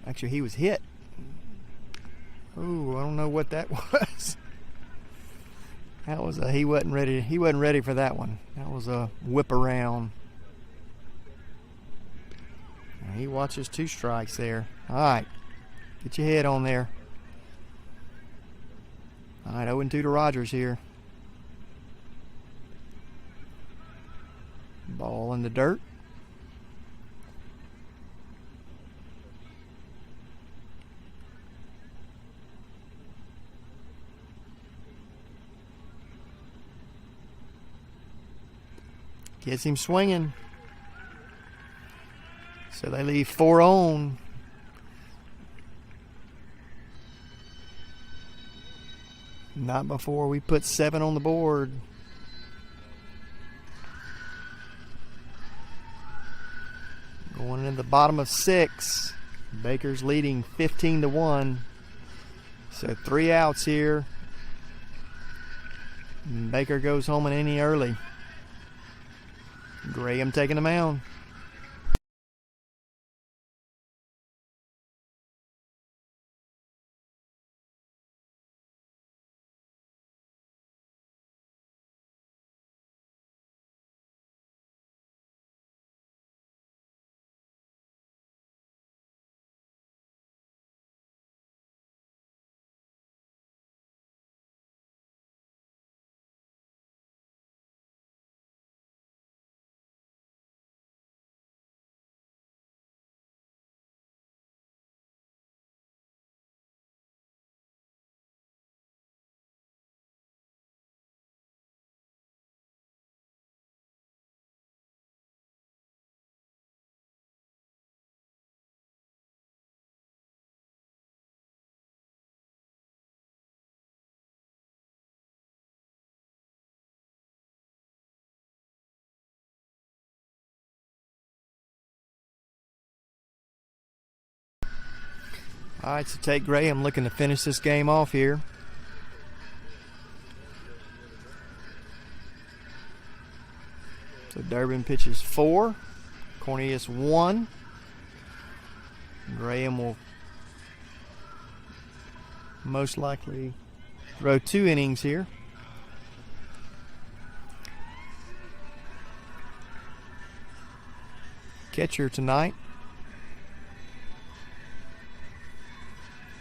Speaker 1: Actually, he was hit. Ooh, I don't know what that was. That was he wasn't ready. He wasn't ready for that one. That was a whip around. He watches 2 strikes there. All right. Get your head on there. All right, 0-2 to Rogers here. Ball in the dirt. Gets him swinging. So they leave 4 on. Not before we put 7 on the board. Going into the bottom of 6. Baker's leading 15-1. So 3 outs here. Baker goes home an inning early. Graham taking the mound. All right, so Tate Graham looking to finish this game off here. So Durbin pitches 4, Cornelius 1. Graham will most likely throw 2 innings here. Catcher tonight,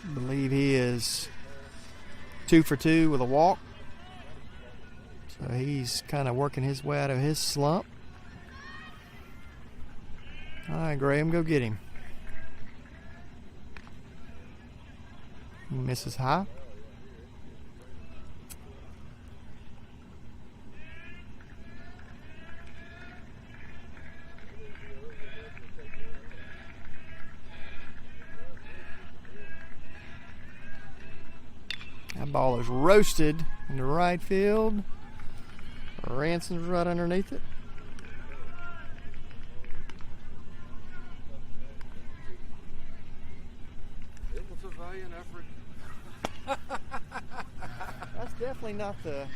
Speaker 1: I believe he is 2 for 2 with a walk. So he's kind of working his way out of his slump. All right, Graham, go get him. He misses high. That ball is roasted into right field. Ranson's right underneath it. That's definitely not the...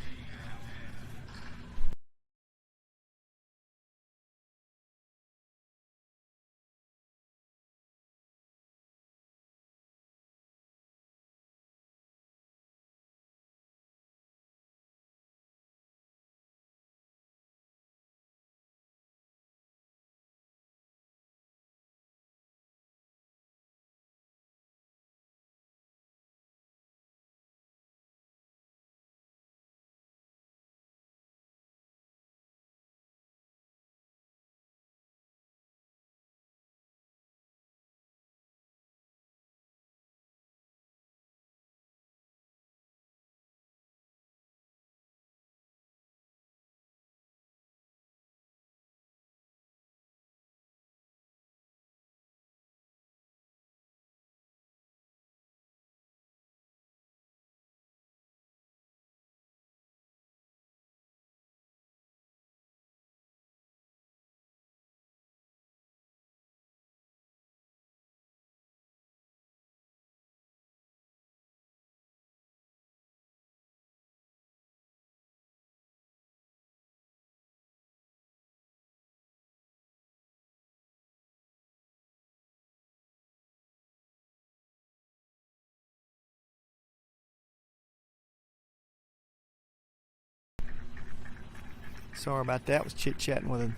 Speaker 1: Sorry about that. Was chit-chatting with an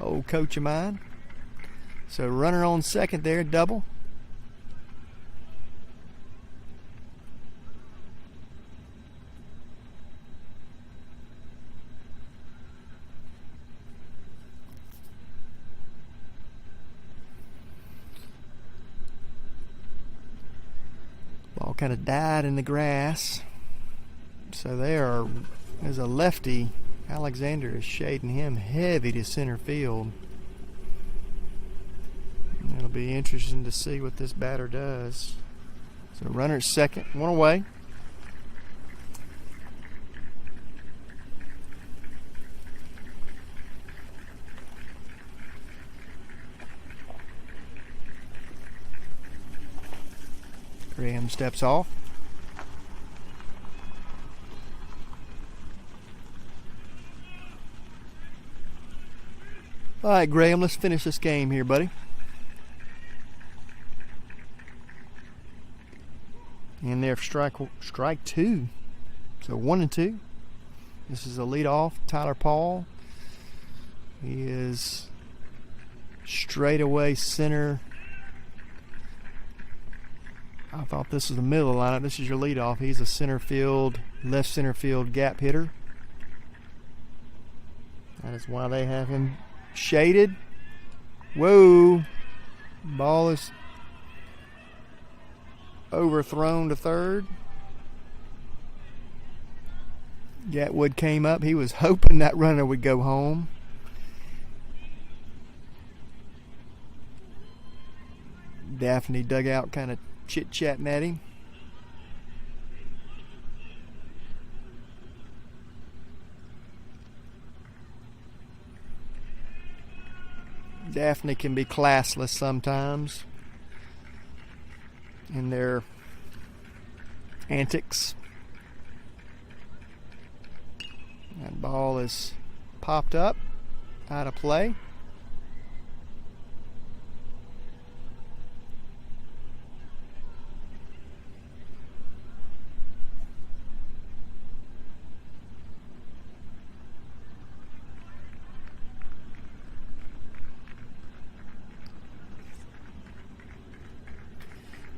Speaker 1: old coach of mine. So runner on second there, double. Ball kind of died in the grass. So there's a lefty. Alexander is shading him heavy to center field. It'll be interesting to see what this batter does. So runner at second, one away. Graham steps off. All right, Graham, let's finish this game here, buddy. And there for strike two. So 1-2. This is a leadoff, Tyler Paul. He is straightaway center. I thought this was the middle of the lineup. This is your leadoff. He's a center field, left center field gap hitter. That is why they have him shaded. Whoa. Ball is overthrown to third. Gatwood came up. He was hoping that runner would go home. Daphne dug out kind of chit-chatting at him. Daphne can be classless sometimes in their antics. That ball is popped up, out of play.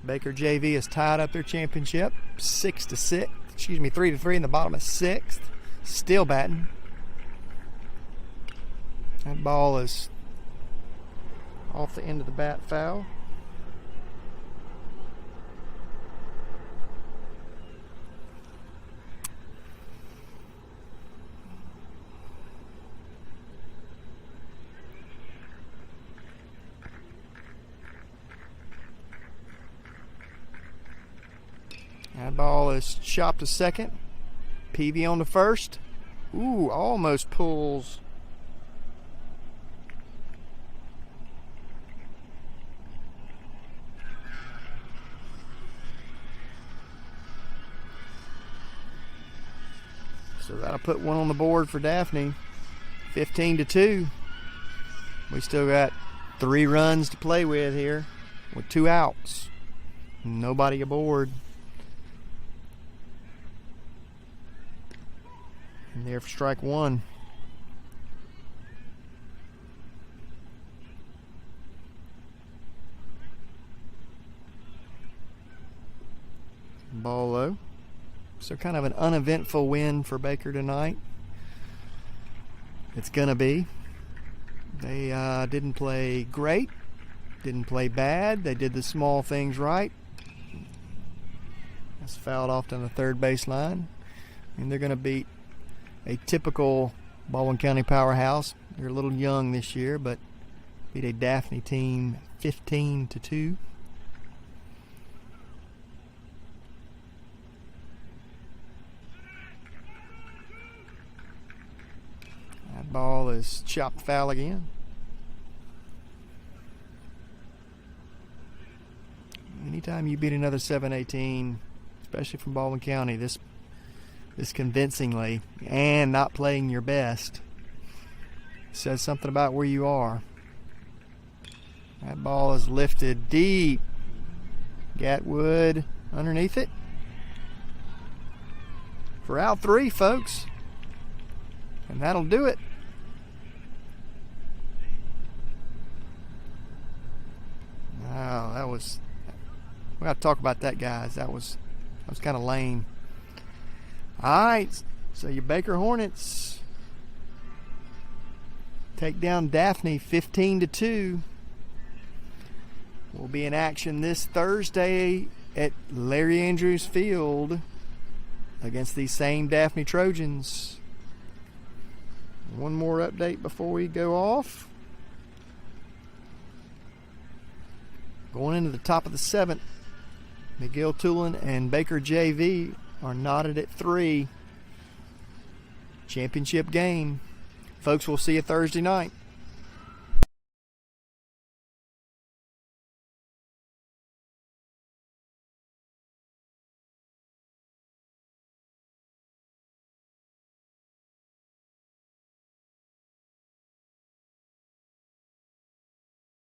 Speaker 1: Baker JV has tied up their championship 6-6. 3-3 in the bottom of sixth. Still batting. That ball is off the end of the bat, foul. That ball is chopped to second. Peavy on to first. Ooh, almost pulls. So that'll put one on the board for Daphne. 15-2. We still got 3 runs to play with here with 2 outs. Nobody aboard. And there for strike 1. Ball low. So kind of an uneventful win for Baker tonight. It's going to be. They didn't play great, didn't play bad. They did the small things right. That's fouled off to the third baseline. And they're going to beat a typical Baldwin County powerhouse. They're a little young this year, but beat a Daphne team 15-2. That ball is chopped foul again. Anytime you beat another 7-18, especially from Baldwin County, this convincingly, and not playing your best, says something about where you are. That ball is lifted deep. Gatwood underneath it. For out 3, folks. And that'll do it. Wow, that was... we got to talk about that, guys. That was kind of lame. All right, so your Baker Hornets take down Daphne 15-2. We'll be in action this Thursday at Larry Andrews Field against these same Daphne Trojans. One more update before we go off. Going into the top of the 7th, McGill Tulin and Baker JV are knotted at 3. Championship game. Folks, we'll see you Thursday night.